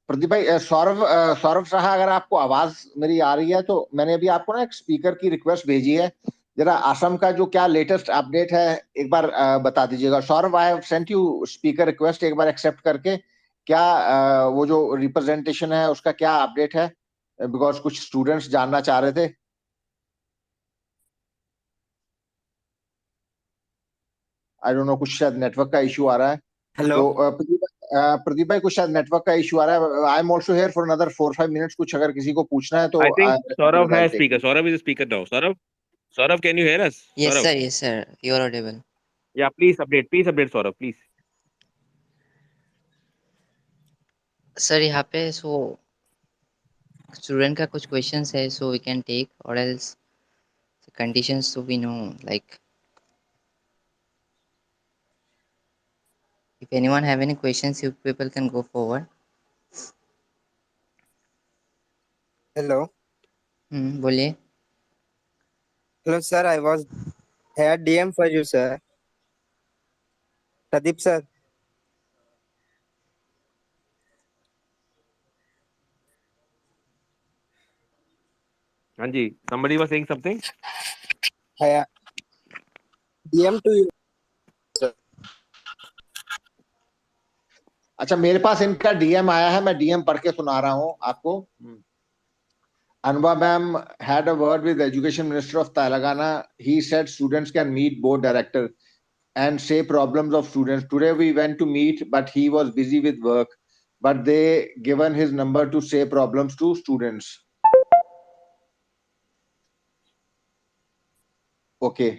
प्रदीप भाई, सौरभ साहा, अगर आपको आवाज मेरी आ रही है तो मैंने अभी आपको ना एक स्पीकर की रिक्वेस्ट भेजी है। जरा असम का जो क्या लेटेस्ट अपडेट है एक बार बता दीजिएगा। Saurabh, I have sent you speaker request, एक बार एक्सेप्ट करके क्या वो जो रिप्रेजेंटेशन है उसका क्या अपडेट है, बिकॉज कुछ स्टूडेंट्स जानना चाह रहे थे। आई डोंट नो, कुछ शायद नेटवर्क का इशू आ रहा है। हेलो। तो प्रदीप भाई, कुछ शायद नेटवर्क का इशू आ रहा है। I am also here for another 4-5 minutes. कुछ अगर किसी को पूछना है तो I think Saurav I'll has take speaker. it. Saurav is a speaker now. Saurav, can you hear us? Yes, Saurav. sir. Yes, sir. You are audible. Yeah, please update. Please update Saurav, please. Sir यहाँ पे so student का कुछ questions है, so we can take or else conditions to be no, like if anyone have any questions, you people can go forward. Hello. बोलिए. Hello, sir. I was had DM for you, sir. Pradeep, sir. Anji, somebody was saying something. I DM to you, sir. अच्छा, मेरे पास इनका DM आया है, मैं DM पढ़ के सुना रहा हूँ आपको। Anva ma'am had a word with the Education Minister of Telangana. He said students can meet board director and say problems of students. Today we went to meet, but he was busy with work. But they given his number to say problems to students. Okay.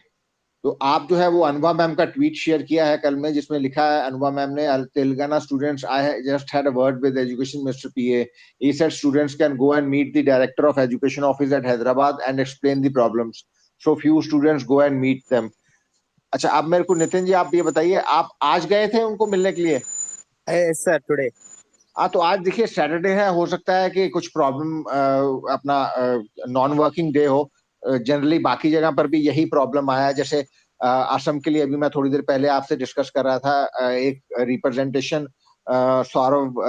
तो आप जो है वो Anubha ma'am का tweet share किया है कल में, जिसमें लिखा है अनुभा मैम ने, Telangana students, I just had a word with education minister PA, he said students can go and meet the director of education office at Hyderabad and explain the problems, so few students go and meet them. अच्छा, अब मेरे को नितिन जी आप ये बताइए, आप आज गए थे उनको मिलने के लिए? Yes, sir. Today. तो आज देखिए सैटरडे है, हो सकता है कि कुछ प्रॉब्लम अपना नॉन वर्किंग डे हो। जनरली बाकी जगह पर भी यही प्रॉब्लम आया है। जैसे असम के लिए अभी मैं थोड़ी देर पहले आपसे डिस्कस कर रहा था, एक रिप्रेजेंटेशन सौरभ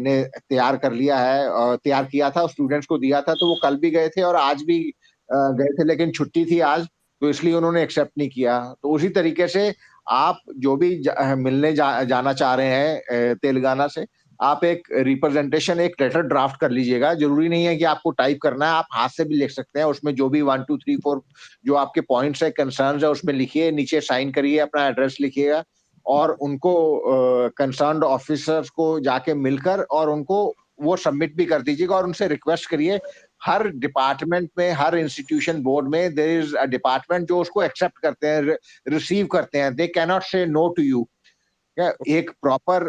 ने तैयार कर लिया है, तैयार किया था, स्टूडेंट्स को दिया था, तो वो कल भी गए थे और आज भी गए थे, लेकिन छुट्टी थी आज, तो इसलिए उन्होंने एक्सेप्ट नहीं किया। तो उसी तरीके से आप जो भी मिलने जाना चाह रहे हैं तेलंगाना से, आप एक रिप्रेजेंटेशन, एक लेटर ड्राफ्ट कर लीजिएगा। जरूरी नहीं है कि आपको टाइप करना है, आप हाथ से भी लिख सकते हैं। उसमें जो भी 1 2 3 4 जो आपके पॉइंट्स है, कंसर्न्स है, उसमें लिखिए, नीचे साइन करिए, अपना एड्रेस लिखिएगा और उनको कंसर्न्ड ऑफिसर्स को जाके मिलकर और उनको वो सबमिट भी कर दीजिएगा और उनसे रिक्वेस्ट करिए। हर डिपार्टमेंट में, हर इंस्टीट्यूशन बोर्ड में देयर इज अ डिपार्टमेंट जो उसको एक्सेप्ट करते हैं, रिसीव करते हैं। दे कैन नॉट से नो टू यू। एक प्रॉपर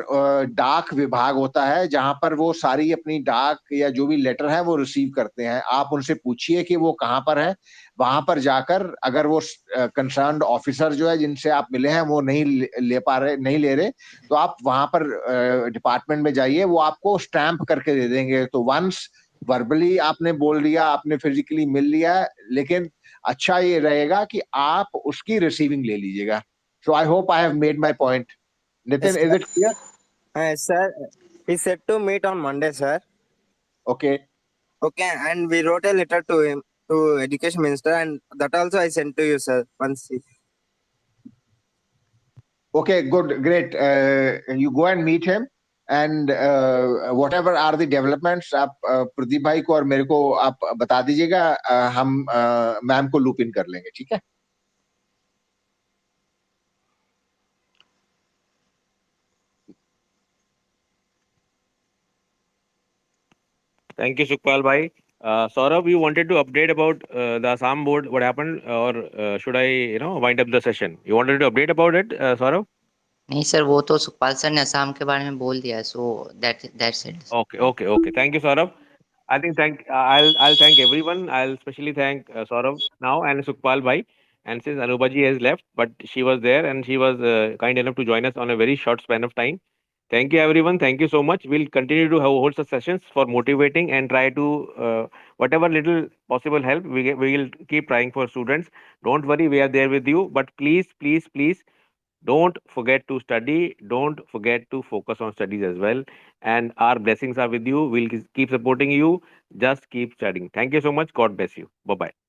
डाक विभाग होता है जहां पर वो सारी अपनी डाक या जो भी लेटर है वो रिसीव करते हैं। आप उनसे पूछिए कि वो कहाँ पर है, वहां पर जाकर अगर वो कंसर्न्ड ऑफिसर जो है जिनसे आप मिले हैं वो नहीं नहीं ले रहे, तो आप वहां पर डिपार्टमेंट में जाइए, वो आपको स्टैंप करके दे देंगे। तो वंस वर्बली आपने बोल दिया, आपने फिजिकली मिल लिया, लेकिन अच्छा ये रहेगा कि आप उसकी रिसीविंग ले लीजिएगा। So I hope I have made my point. Nitin, Yes, is it clear? sir. He said to meet on Monday, sir. Okay. Okay, and we wrote a letter to him, to Education Minister, and that also I sent to you, sir. Once. Okay, good, great. You go and meet him, and whatever are the developments, आप प्रदीप भाई को और मेरे को आप बता दीजिएगा, हम मैम को लूप इन कर लेंगे, ठीक है? Thank you, Sukhpal bhai. Saurabh, you wanted to update about the Assam board, what happened, or should I, wind up the session? You wanted to update about it, Saurabh? नहीं sir, वो तो Sukhpal sir ने असम के बारे में बोल दिया है, so that's it. Okay. Thank you, Saurabh. I think I'll thank everyone. I'll especially thank Saurabh now and Sukhpal bhai. And since Anubaji has left, but she was there and she was kind enough to join us on a very short span of time. Thank you, everyone. Thank you so much. We'll continue to hold such sessions for motivating and try to whatever little possible help we will keep trying for students. Don't worry, we are there with you. But please, please, please Don't forget to study. Don't forget to focus on studies as well. And our blessings are with you. We'll keep supporting you. Just keep studying. Thank you so much. God bless you. Bye bye.